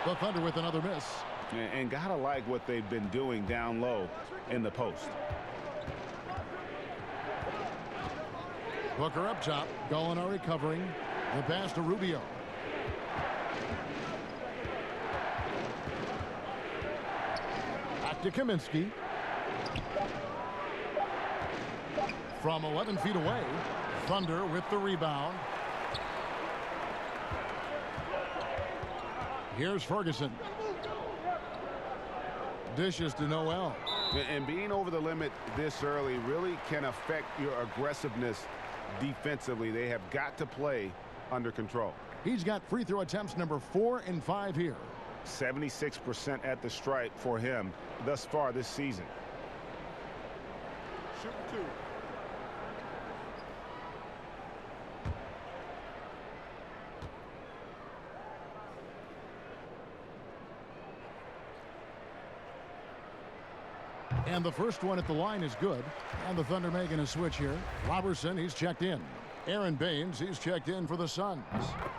Speaker 1: The Thunder with another miss.
Speaker 10: And gotta like what they've been doing down low in the post.
Speaker 1: Booker up top. Gallinari covering. The pass to Rubio. Back to Kaminsky. From 11 feet away. Thunder with the rebound. Here's Ferguson. Dishes to Noel.
Speaker 10: And being over the limit this early really can affect your aggressiveness defensively. They have got to play under control.
Speaker 1: He's got free throw attempts number 4 and 5 here.
Speaker 10: 76% at the stripe for him thus far this season.
Speaker 5: Shoot 2.
Speaker 1: And the first one at the line is good. And the Thunder making a switch here. Robertson, he's checked in. Aaron Baines, he's checked in for the Suns.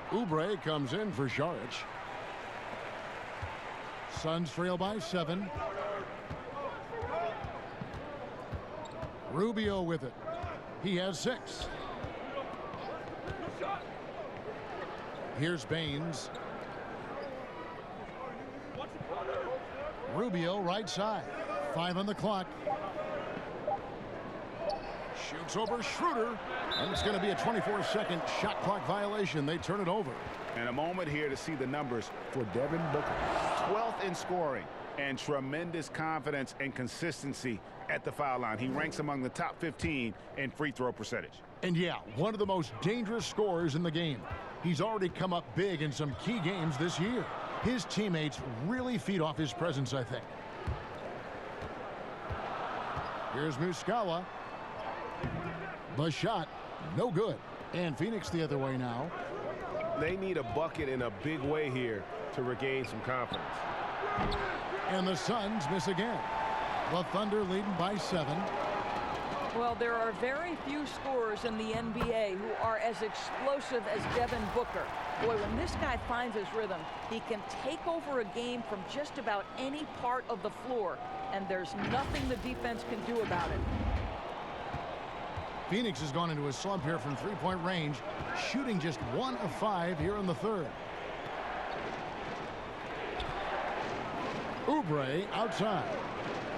Speaker 1: Oubre comes in for Šarić. Suns trail by 7. Rubio with it. He has 6. Here's Baines. Rubio right side. 5 on the clock. Shoots over Schroeder. And it's going to be a 24-second shot clock violation. They turn it over.
Speaker 10: And a moment here to see the numbers for Devin Booker. 12th in scoring and tremendous confidence and consistency at the foul line. He ranks among the top 15 in free throw percentage.
Speaker 1: And yeah, one of the most dangerous scorers in the game. He's already come up big in some key games this year. His teammates really feed off his presence, I think. Here's Muscala. The shot, no good. And Phoenix the other way now.
Speaker 10: They need a bucket in a big way here to regain some confidence.
Speaker 1: And the Suns miss again. The Thunder leading by 7.
Speaker 8: Well, there are very few scorers in the NBA who are as explosive as Devin Booker. Boy, when this guy finds his rhythm, he can take over a game from just about any part of the floor, and there's nothing the defense can do about it.
Speaker 1: Phoenix has gone into a slump here from three-point range, shooting just 1 of 5 here in the third. Oubre outside.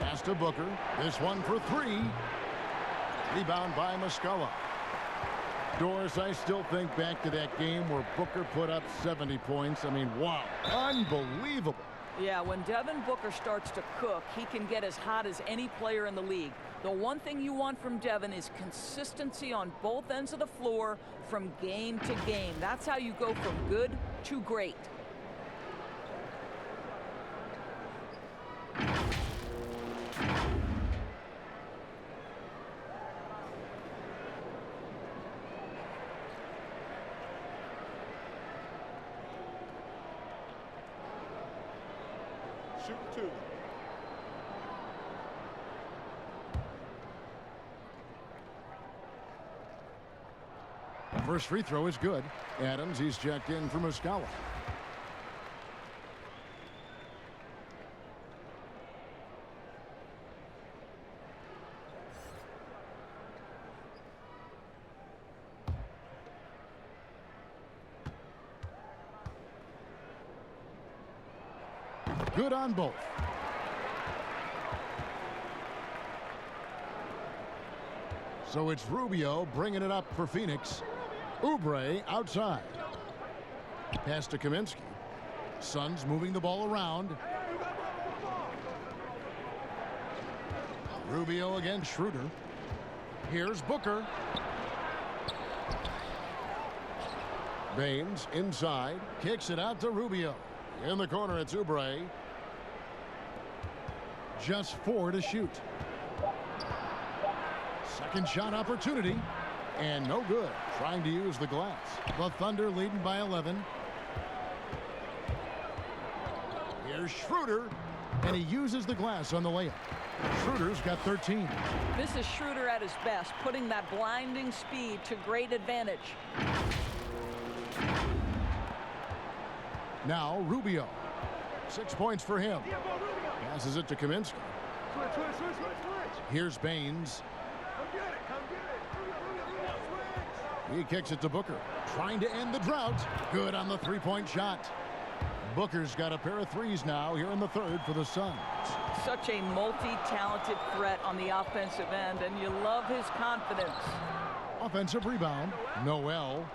Speaker 1: Pass to Booker. This one for 3. Rebound by Muscala. Doris, I still think back to that game where Booker put up 70 points. I mean, wow, unbelievable.
Speaker 8: Yeah, when Devin Booker starts to cook, he can get as hot as any player in the league. The one thing you want from Devin is consistency on both ends of the floor from game to game. That's how you go from good to great.
Speaker 5: Shoot 2.
Speaker 1: First free throw is good. Adams, he's checked in for Muscala. Good on both. So it's Rubio bringing it up for Phoenix. Oubre outside. Pass to Kaminsky. Suns moving the ball around. Rubio against Schroeder. Here's Booker. Baines inside. Kicks it out to Rubio. In the corner, it's Oubre. Just 4 to shoot. Second shot opportunity. And no good. Trying to use the glass. The Thunder leading by 11. Here's Schroeder. And he uses the glass on the layup. Schroeder's got 13.
Speaker 8: This is Schroeder at his best, putting that blinding speed to great advantage.
Speaker 1: Now Rubio. 6 points for him. Passes it to Kaminsky. Here's Baines. He kicks it to Booker. Trying to end the drought. Good on the three-point shot. Booker's got a pair of threes now here in the third for the Suns.
Speaker 8: Such a multi-talented threat on the offensive end, and you love his confidence.
Speaker 1: Offensive rebound. Noel.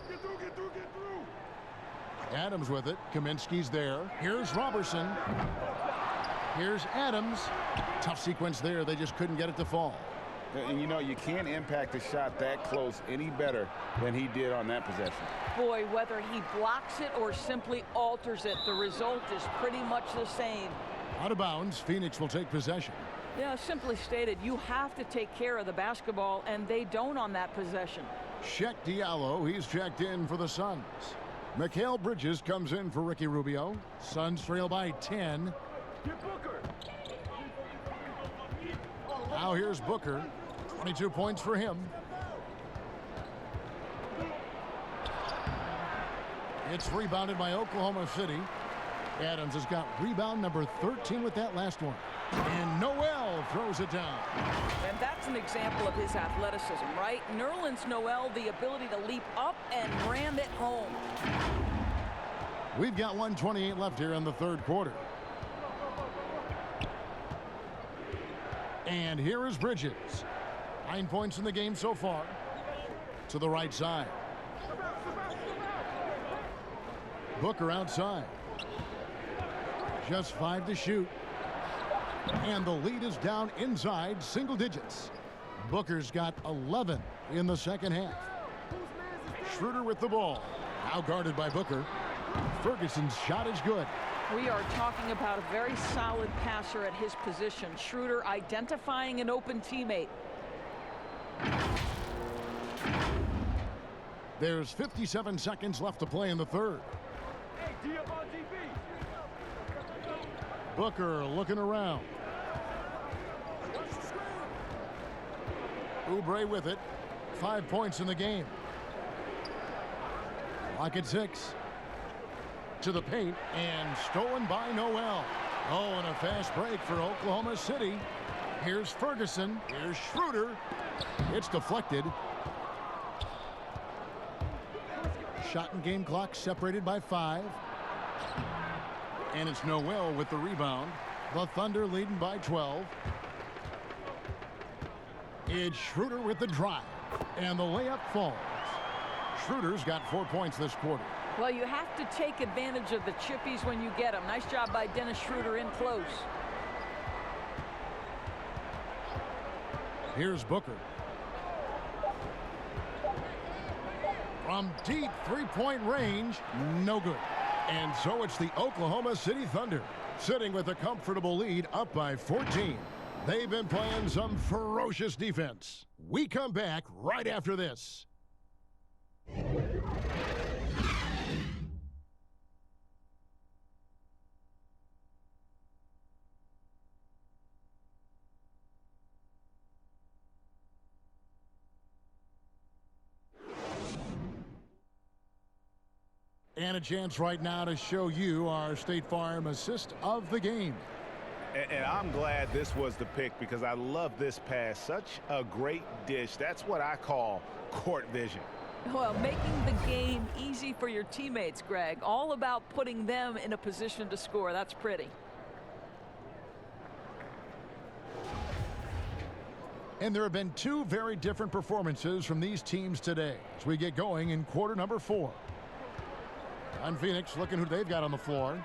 Speaker 4: Get through.
Speaker 1: Adams with it. Kaminsky's there. Here's Robertson. Here's Adams. Tough sequence there. They just couldn't get it to fall.
Speaker 7: And you know, you can't impact a shot that close any better than he did on that possession.
Speaker 8: Boy, whether he blocks it or simply alters it, the result is pretty much the same.
Speaker 1: Out of bounds, Phoenix will take possession.
Speaker 8: Yeah, simply stated, you have to take care of the basketball, and they don't on that possession.
Speaker 1: Sheck Diallo, he's checked in for the Suns. Mikal Bridges comes in for Ricky Rubio. Suns trail by 10. Now here's Booker. 22 points for him. It's rebounded by Oklahoma City. Adams has got rebound number 13 with that last one. And Noel throws it down.
Speaker 8: And that's an example of his athleticism, right? Nerlens Noel, the ability to leap up and ram it home.
Speaker 1: We've got 1:28 left here in the third quarter. And here is Bridges. 9 points in the game so far. To the right side. Booker outside. Just 5 to shoot. And the lead is down inside single digits. Booker's got 11 in the second half. Schroeder with the ball. Now guarded by Booker. Ferguson's shot is good.
Speaker 8: We are talking about a very solid passer at his position. Schroeder identifying an open teammate.
Speaker 1: There's 57 seconds left to play in the third. Booker looking around. Oubre with it. 5 points in the game. Clock at 6. To the paint and stolen by Noel. Oh, and a fast break for Oklahoma City. Here's Ferguson. Here's Schroeder. It's deflected. Shot and game clock separated by 5. And it's Noel with the rebound. The Thunder leading by 12. It's Schroeder with the drive. And the layup falls. Schroeder's got 4 points this quarter.
Speaker 8: Well, you have to take advantage of the chippies when you get them. Nice job by Dennis Schroeder in close.
Speaker 1: Here's Booker. From deep three-point range, no good. And so it's the Oklahoma City Thunder, sitting with a comfortable lead up by 14. They've been playing some ferocious defense. We come back right after this. And a chance right now to show you our State Farm assist of the game.
Speaker 10: And I'm glad this was the pick because I love this pass. Such a great dish. That's what I call court vision.
Speaker 8: Well, making the game easy for your teammates, Greg. All about putting them in a position to score. That's pretty.
Speaker 1: And there have been two very different performances from these teams today as we get going in quarter number 4. On Phoenix, looking who they've got on the floor.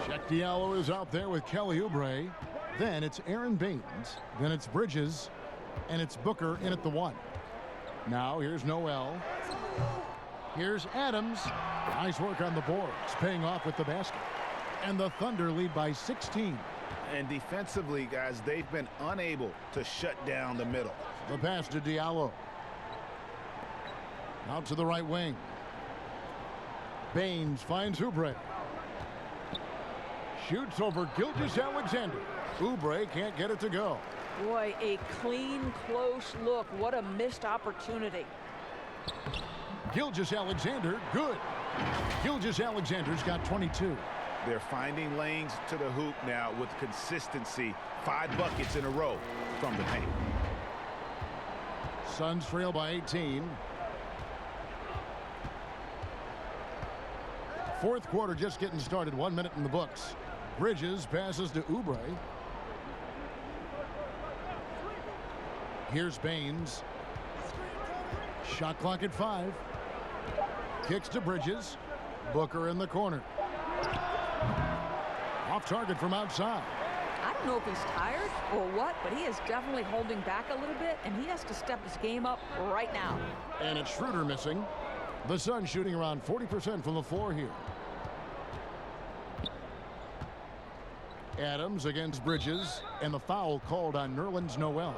Speaker 1: Sheck Diallo is out there with Kelly Oubre. Then it's Aaron Baines. Then it's Bridges. And it's Booker in at the 1. Now here's Noel. Here's Adams. Nice work on the boards, paying off with the basket. And the Thunder lead by 16.
Speaker 12: And defensively, guys, they've been unable to shut down the middle.
Speaker 1: The pass to Diallo. Out to the right wing. Baines finds Oubre. Shoots over Gilgeous-Alexander. Oubre can't get it to go.
Speaker 8: Boy, a clean, close look. What a missed opportunity.
Speaker 1: Gilgeous-Alexander, good. Gilgeous-Alexander's got 22.
Speaker 10: They're finding lanes to the hoop now with consistency. 5 buckets in a row from the paint.
Speaker 1: Suns trail by 18. Fourth quarter just getting started. 1 minute in the books. Bridges passes to Oubre. Here's Baines. Shot clock at 5. Kicks to Bridges. Booker in the corner. Off target from outside.
Speaker 8: I don't know if he's tired or what, but he is definitely holding back a little bit, and he has to step his game up right now.
Speaker 1: And it's Schroeder missing. The Suns shooting around 40% from the floor here. Adams against Bridges, and the foul called on Nerlens Noel.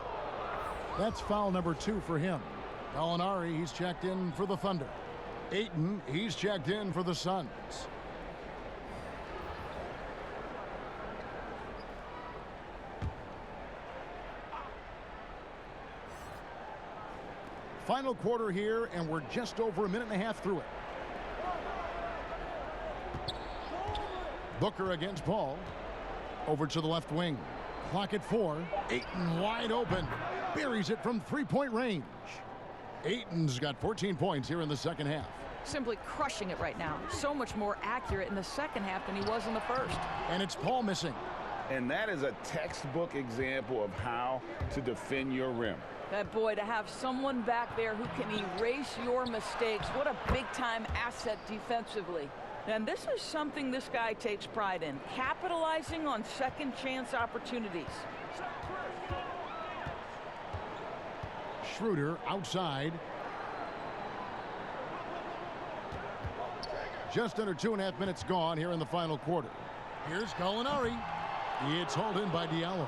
Speaker 1: That's foul number 2 for him. Gallinari, he's checked in for the Thunder. Ayton, he's checked in for the Suns. Final quarter here, and we're just over a minute and a half through it. Booker against Paul. Over to the left wing. Clock at 4. Ayton wide open. Buries it from three-point range. Ayton's got 14 points here in the second half.
Speaker 8: Simply crushing it right now. So much more accurate in the second half than he was in the first.
Speaker 1: And it's Paul missing.
Speaker 7: And that is a textbook example of how to defend your rim.
Speaker 8: That boy, to have someone back there who can erase your mistakes, what a big-time asset defensively. And this is something this guy takes pride in, capitalizing on second-chance opportunities.
Speaker 1: Schroeder outside. Just under 2.5 minutes gone here in the final quarter. Here's Gallinari. It's hauled in by Diallo.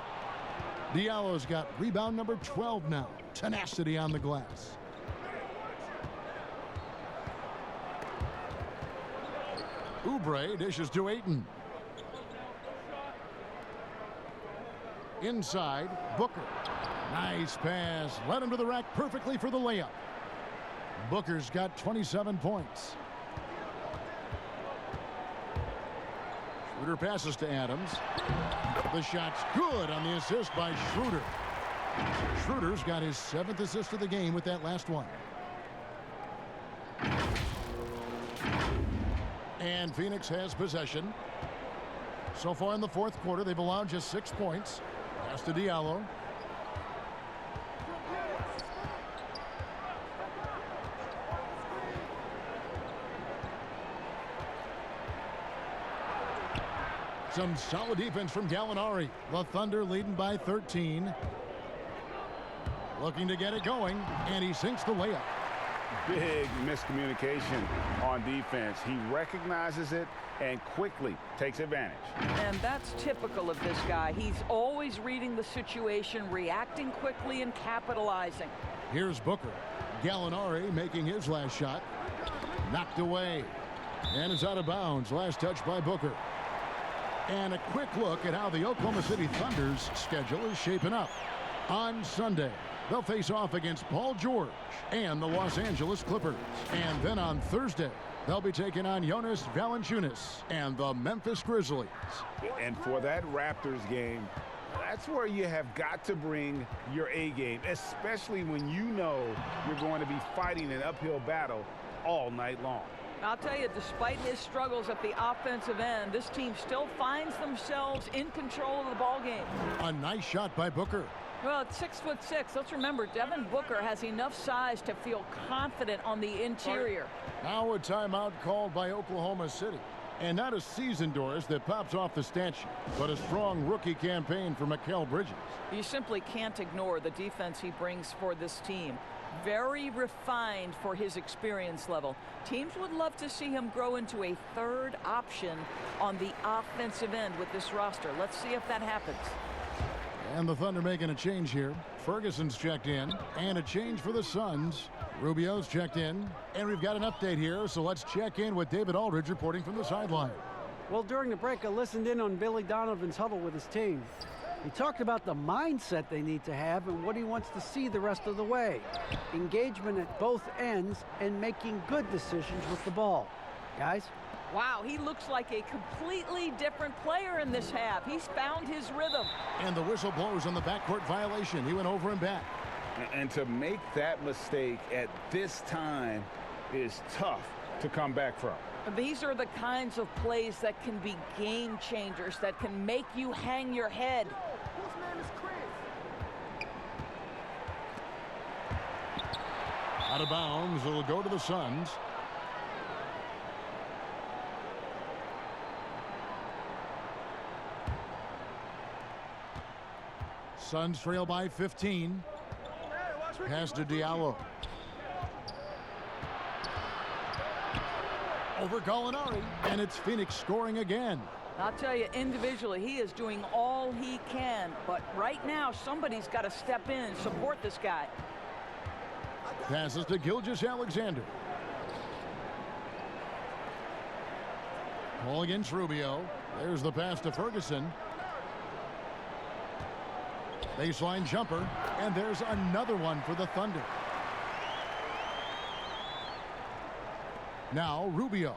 Speaker 1: Diallo's got rebound number 12 now. Tenacity on the glass. Oubre dishes to Ayton. Inside, Booker. Nice pass. Led him to the rack perfectly for the layup. Booker's got 27 points. Schroeder passes to Adams. The shot's good on the assist by Schroeder. Schroeder's got his 7th assist of the game with that last one. And Phoenix has possession. So far in the fourth quarter, they've allowed just 6 points. Pass to Diallo. Some solid defense from Gallinari. The Thunder leading by 13. Looking to get it going, and he sinks the layup.
Speaker 7: Big miscommunication on defense. He recognizes it and quickly takes advantage.
Speaker 8: And that's typical of this guy. He's always reading the situation, reacting quickly, and capitalizing.
Speaker 1: Here's Booker. Gallinari making his last shot. Knocked away. And it's out of bounds. Last touch by Booker. And a quick look at how the Oklahoma City Thunder's schedule is shaping up. On Sunday, they'll face off against Paul George and the Los Angeles Clippers. And then on Thursday, they'll be taking on Jonas Valanciunas and the Memphis Grizzlies.
Speaker 10: And for that Raptors game, that's where you have got to bring your A game, especially when you know you're going to be fighting an uphill battle all night long.
Speaker 8: I'll tell you, despite his struggles at the offensive end, this team still finds themselves in control of the ball game.
Speaker 1: A nice shot by Booker.
Speaker 8: Well, at 6'6", let's remember, Devin Booker has enough size to feel confident on the interior.
Speaker 1: Now a timeout called by Oklahoma City. And not a seasoned Doris that pops off the stat sheet, but a strong rookie campaign for Mikal Bridges.
Speaker 8: You simply can't ignore the defense he brings for this team. Very refined for his experience level. Teams would love to see him grow into a third option on the offensive end with this roster. Let's see if that happens.
Speaker 1: And the Thunder making a change here. Ferguson's checked in, and a change for the Suns. Rubio's checked in, and we've got an update here, so let's check in with David Aldridge reporting from the sideline.
Speaker 6: Well, during the break, I listened in on Billy Donovan's huddle with his team. He talked about the mindset they need to have and what he wants to see the rest of the way. Engagement at both ends and making good decisions with the ball. Guys?
Speaker 8: Wow, he looks like a completely different player in this half. He's found his rhythm.
Speaker 1: And the whistle blows on the backcourt violation. He went over and back.
Speaker 7: And to make that mistake at this time is tough to come back from.
Speaker 8: These are the kinds of plays that can be game changers, that can make you hang your head.
Speaker 1: Out of bounds, it'll go to the Suns. Suns trail by 15. Pass to Diallo. Over Gallinari, and it's Phoenix scoring again.
Speaker 8: I'll tell you, individually, he is doing all he can. But right now, somebody's got to step in and support this guy.
Speaker 1: Passes to Gilgeous-Alexander. Ball against Rubio. There's the pass to Ferguson. Baseline jumper, and there's another one for the Thunder. Now Rubio.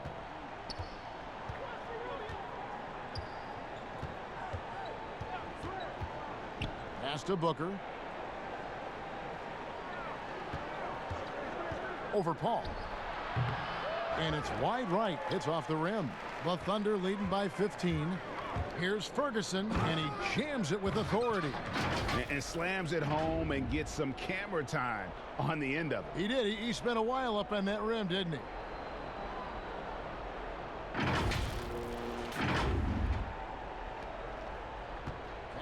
Speaker 1: Pass to Booker. Over Paul. And it's wide right. It's off the rim. The Thunder leading by 15. Here's Ferguson, and he jams it with authority.
Speaker 10: And slams it home and gets some camera time on the end of it.
Speaker 1: He did. He spent a while up on that rim, didn't he?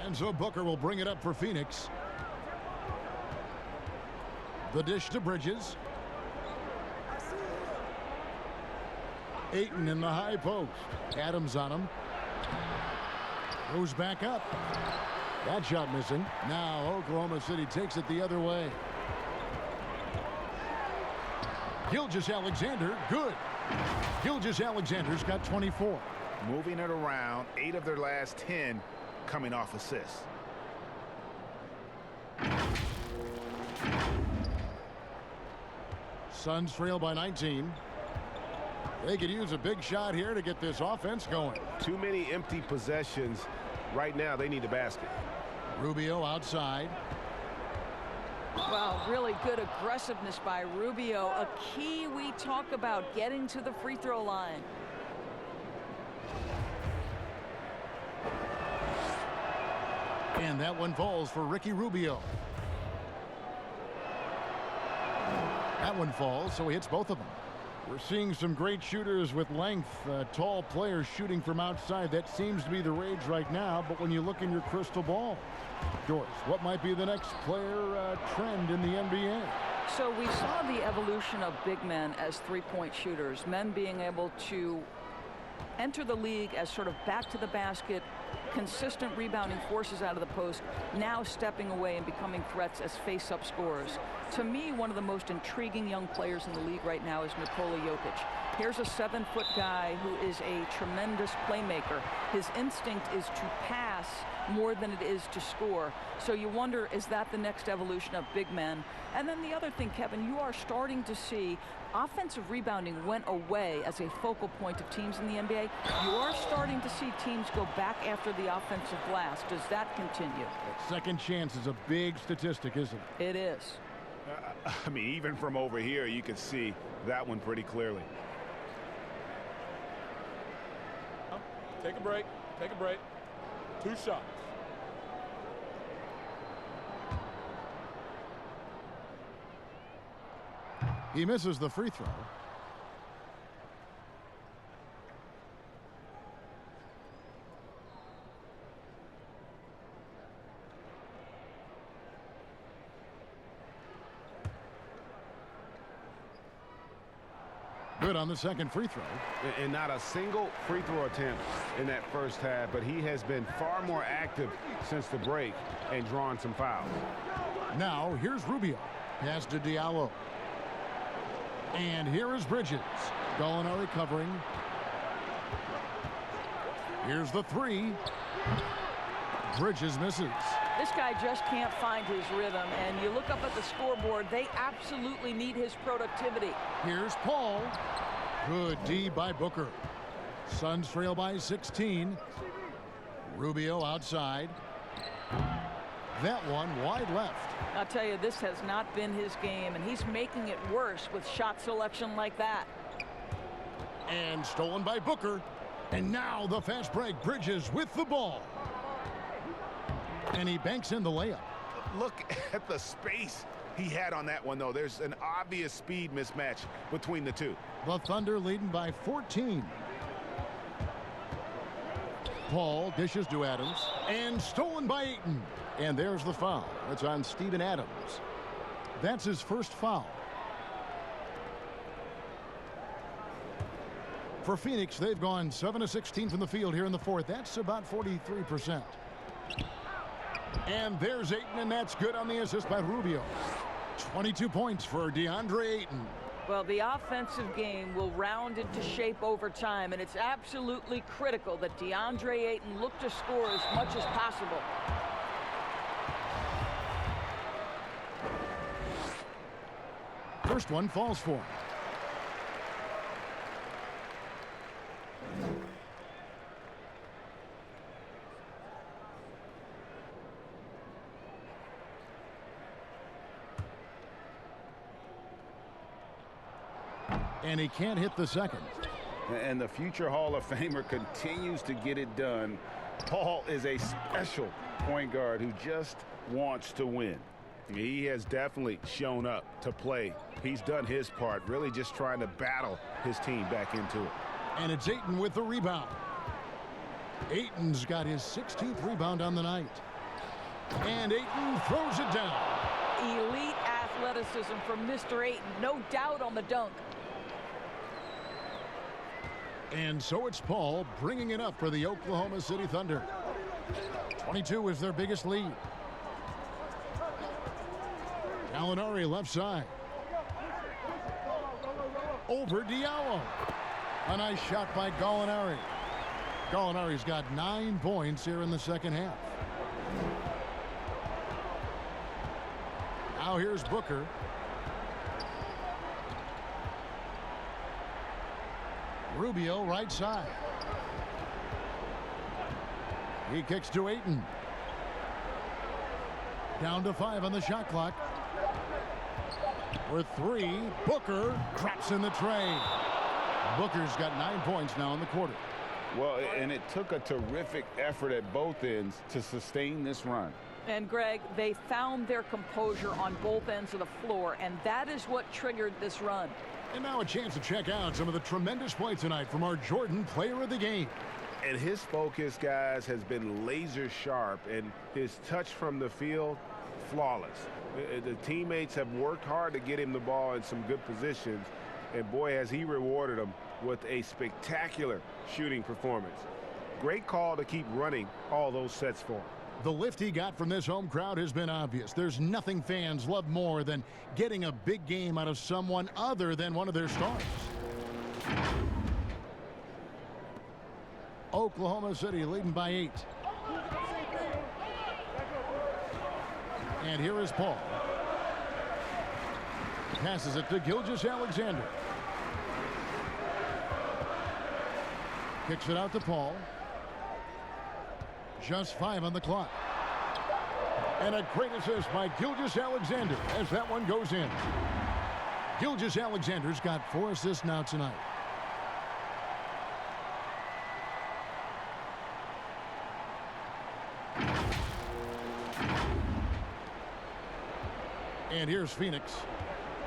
Speaker 1: And so Booker will bring it up for Phoenix. The dish to Bridges. Ayton in the high post. Adams on him. Goes back up. That shot missing. Now Oklahoma City takes it the other way. Gilgeous-Alexander, good. Gilgeous-Alexander's got 24.
Speaker 10: Moving it around, 8 of their last 10 coming off assists.
Speaker 1: Suns trail by 19. They could use a big shot here to get this offense going.
Speaker 10: Too many empty possessions. Right now, they need a basket.
Speaker 1: Rubio outside.
Speaker 8: Wow, really good aggressiveness by Rubio. A key we talk about, getting to the free throw line.
Speaker 1: And that one falls for Ricky Rubio. That one falls, so he hits both of them. We're seeing some great shooters with length, tall players shooting from outside. That seems to be the rage right now, but when you look in your crystal ball, Doris, what might be the next player trend in the NBA?
Speaker 8: So we saw the evolution of big men as three-point shooters, men being able to enter the league as sort of back to the basket, consistent rebounding forces out of the post, now stepping away and becoming threats as face-up scorers. To me, one of the most intriguing young players in the league right now is Nikola Jokic. Here's a 7-foot guy who is a tremendous playmaker. His instinct is to pass more than it is to score. So you wonder, is that the next evolution of big men? And then the other thing, Kevin, you are starting to see offensive rebounding went away as a focal point of teams in the NBA. You are starting to see teams go back after the offensive glass. Does that continue?
Speaker 1: That second chance is a big statistic, isn't it?
Speaker 8: It is.
Speaker 10: I mean, even from over here, you can see that one pretty clearly.
Speaker 9: Take a break. Take a break. 2 shots.
Speaker 1: He misses the free throw. Good on the second free throw.
Speaker 10: And not a single free throw attempt in that first half, but he has been far more active since the break and drawn some fouls.
Speaker 1: Now, here's Rubio. Pass to Diallo. And here is Bridges. Gallinari covering. Here's the three. Bridges misses.
Speaker 8: This guy just can't find his rhythm, and you look up at the scoreboard, they absolutely need his productivity.
Speaker 1: Here's Paul. Good D by Booker. Suns trail by 16. Rubio outside. That one wide left.
Speaker 8: I'll tell you, this has not been his game, and he's making it worse with shot selection like that.
Speaker 1: And stolen by Booker. And now the fast break. Bridges with the ball. And he banks in the layup.
Speaker 10: Look at the space he had on that one, though. There's an obvious speed mismatch between the two.
Speaker 1: The Thunder leading by 14. Paul dishes to Adams. And stolen by Ayton. And there's the foul. It's on Steven Adams. That's his first foul. For Phoenix, they've gone 7 of 16 from the field here in the fourth. That's about 43%. And there's Ayton, and that's good on the assist by Rubio. 22 points for DeAndre Ayton.
Speaker 8: Well, the offensive game will round into shape over time, and it's absolutely critical that DeAndre Ayton look to score as much as possible.
Speaker 1: First one falls for him. And he can't hit the second.
Speaker 7: And the future Hall of Famer continues to get it done. Paul is a special point guard who just wants to win.
Speaker 10: He has definitely shown up to play. He's done his part, really just trying to battle his team back into it.
Speaker 1: And it's Ayton with the rebound. Ayton's got his 16th rebound on the night. And Ayton throws it down.
Speaker 8: Elite athleticism from Mr. Ayton. No doubt on the dunk.
Speaker 1: And so it's Paul bringing it up for the Oklahoma City Thunder. 22 is their biggest lead. Gallinari left side. Over Diallo. A nice shot by Gallinari. Gallinari's got 9 points here in the second half. Now here's Booker. Rubio right side. He kicks to Ayton. Down to 5 on the shot clock. For 3, Booker traps in the tray. Booker's got 9 points now in the quarter.
Speaker 7: Well, and it took a terrific effort at both ends to sustain this run.
Speaker 8: And Greg, they found their composure on both ends of the floor, and that is what triggered this run.
Speaker 1: And now a chance to check out some of the tremendous play tonight from our Jordan Player of the Game.
Speaker 10: And his focus, guys, has been laser sharp, and his touch from the field, flawless. The teammates have worked hard to get him the ball in some good positions, and boy, has he rewarded them with a spectacular shooting performance. Great call to keep running all those sets for him.
Speaker 1: The lift he got from this home crowd has been obvious. There's nothing fans love more than getting a big game out of someone other than one of their stars. Oklahoma City leading by 8. And here is Paul. Passes it to Gilgeous-Alexander. Kicks it out to Paul. Just 5 on the clock. And a great assist by Gilgeous-Alexander as that one goes in. Gilgeous-Alexander's got 4 assists now tonight. And here's Phoenix.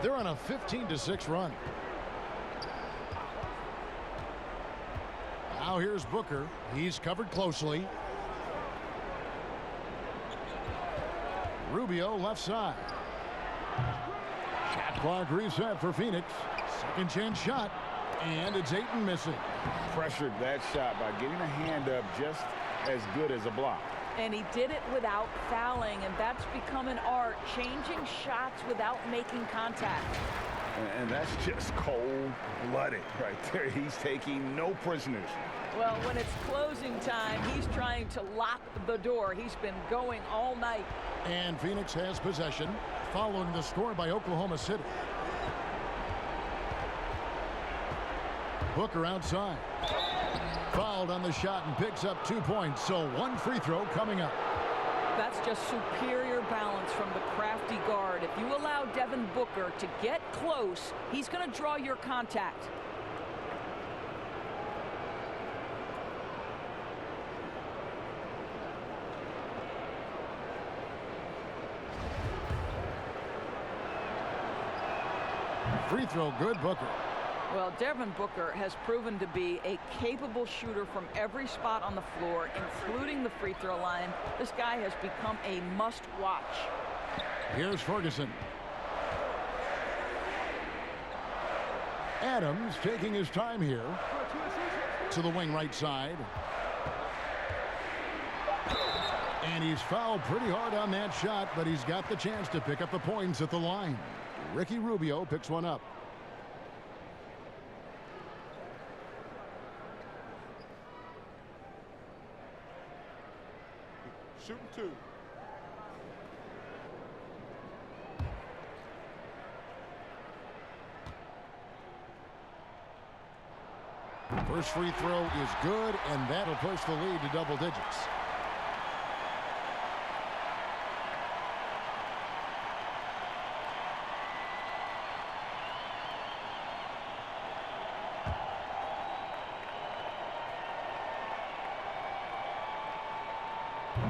Speaker 1: They're on a 15-6 run. Now here's Booker. He's covered closely. Rubio left side. Shot clock reset for Phoenix. Second chance shot. And it's Ayton missing.
Speaker 7: Pressured that shot by getting a hand up just as good as a block.
Speaker 8: And he did it without fouling, and that's become an art, changing shots without making contact.
Speaker 10: And that's just cold-blooded right there. He's taking no prisoners.
Speaker 8: Well, when it's closing time, he's trying to lock the door. He's been going all night.
Speaker 1: And Phoenix has possession, following the score by Oklahoma City. Booker outside. Fouled on the shot and picks up 2 points, so one free throw coming up.
Speaker 8: That's just superior balance from the crafty guard. If you allow Devin Booker to get close, he's going to draw your contact.
Speaker 1: Free throw good, Booker.
Speaker 8: Well, Devin Booker has proven to be a capable shooter from every spot on the floor, including the free throw line. This guy has become a must-watch.
Speaker 1: Here's Ferguson. Adams taking his time here. To the wing right side. And he's fouled pretty hard on that shot, but he's got the chance to pick up the points at the line. Ricky Rubio picks one up.
Speaker 9: Shooting 2.
Speaker 1: First free throw is good, and that'll push the lead to double digits.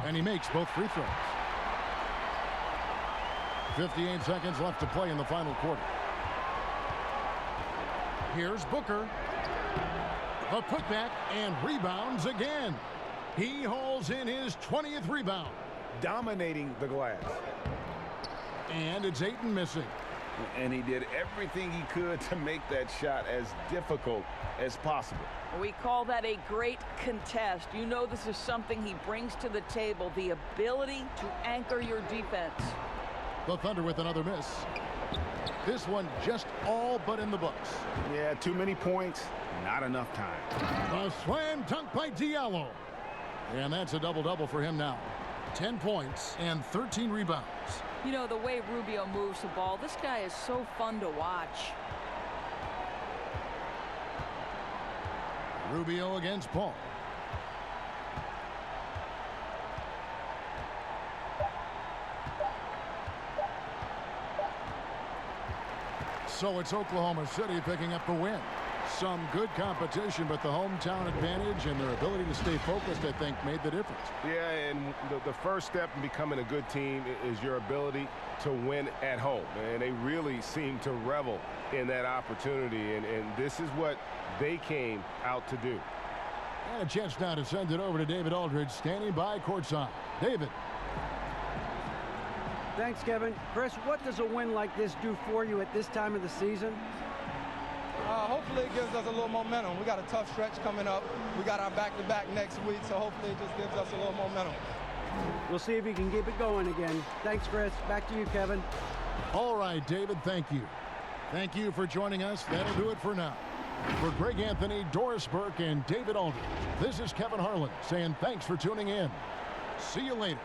Speaker 1: And he makes both free throws. 58 seconds left to play in the final quarter. Here's Booker. A putback and rebounds again. He hauls in his 20th rebound.
Speaker 10: Dominating the glass.
Speaker 1: And it's Ayton missing.
Speaker 7: And he did everything he could to make that shot as difficult as possible.
Speaker 8: We call that a great contest. You know this is something he brings to the table, the ability to anchor your defense.
Speaker 1: The Thunder with another miss. This one just all but in the books.
Speaker 10: Yeah, too many points, not enough time.
Speaker 1: A slam dunk by Diallo. And that's a double-double for him now. 10 points and 13 rebounds.
Speaker 8: You know, the way Rubio moves the ball, this guy is so fun to watch.
Speaker 1: Rubio against Paul. So it's Oklahoma City picking up the win. Some good competition, but the hometown advantage and their ability to stay focused, I think, made the difference.
Speaker 10: Yeah, and the first step in becoming a good team is your ability to win at home. And they really seem to revel in that opportunity, and this is what they came out to do.
Speaker 1: And a chance now to send it over to David Aldridge, standing by courtside. David.
Speaker 6: Thanks, Kevin. Chris, what does a win like this do for you at this time of the season?
Speaker 13: Hopefully it gives us a little momentum. We got a tough stretch coming up. We got our back-to-back next week, so hopefully it just gives us a little momentum.
Speaker 6: We'll see if you can keep it going again. Thanks, Chris. Back to you, Kevin.
Speaker 1: All right, David, thank you. Thank you for joining us. That'll do it for now. For Greg Anthony, Doris Burke, and David Aldridge, this is Kevin Harlan saying thanks for tuning in. See you later.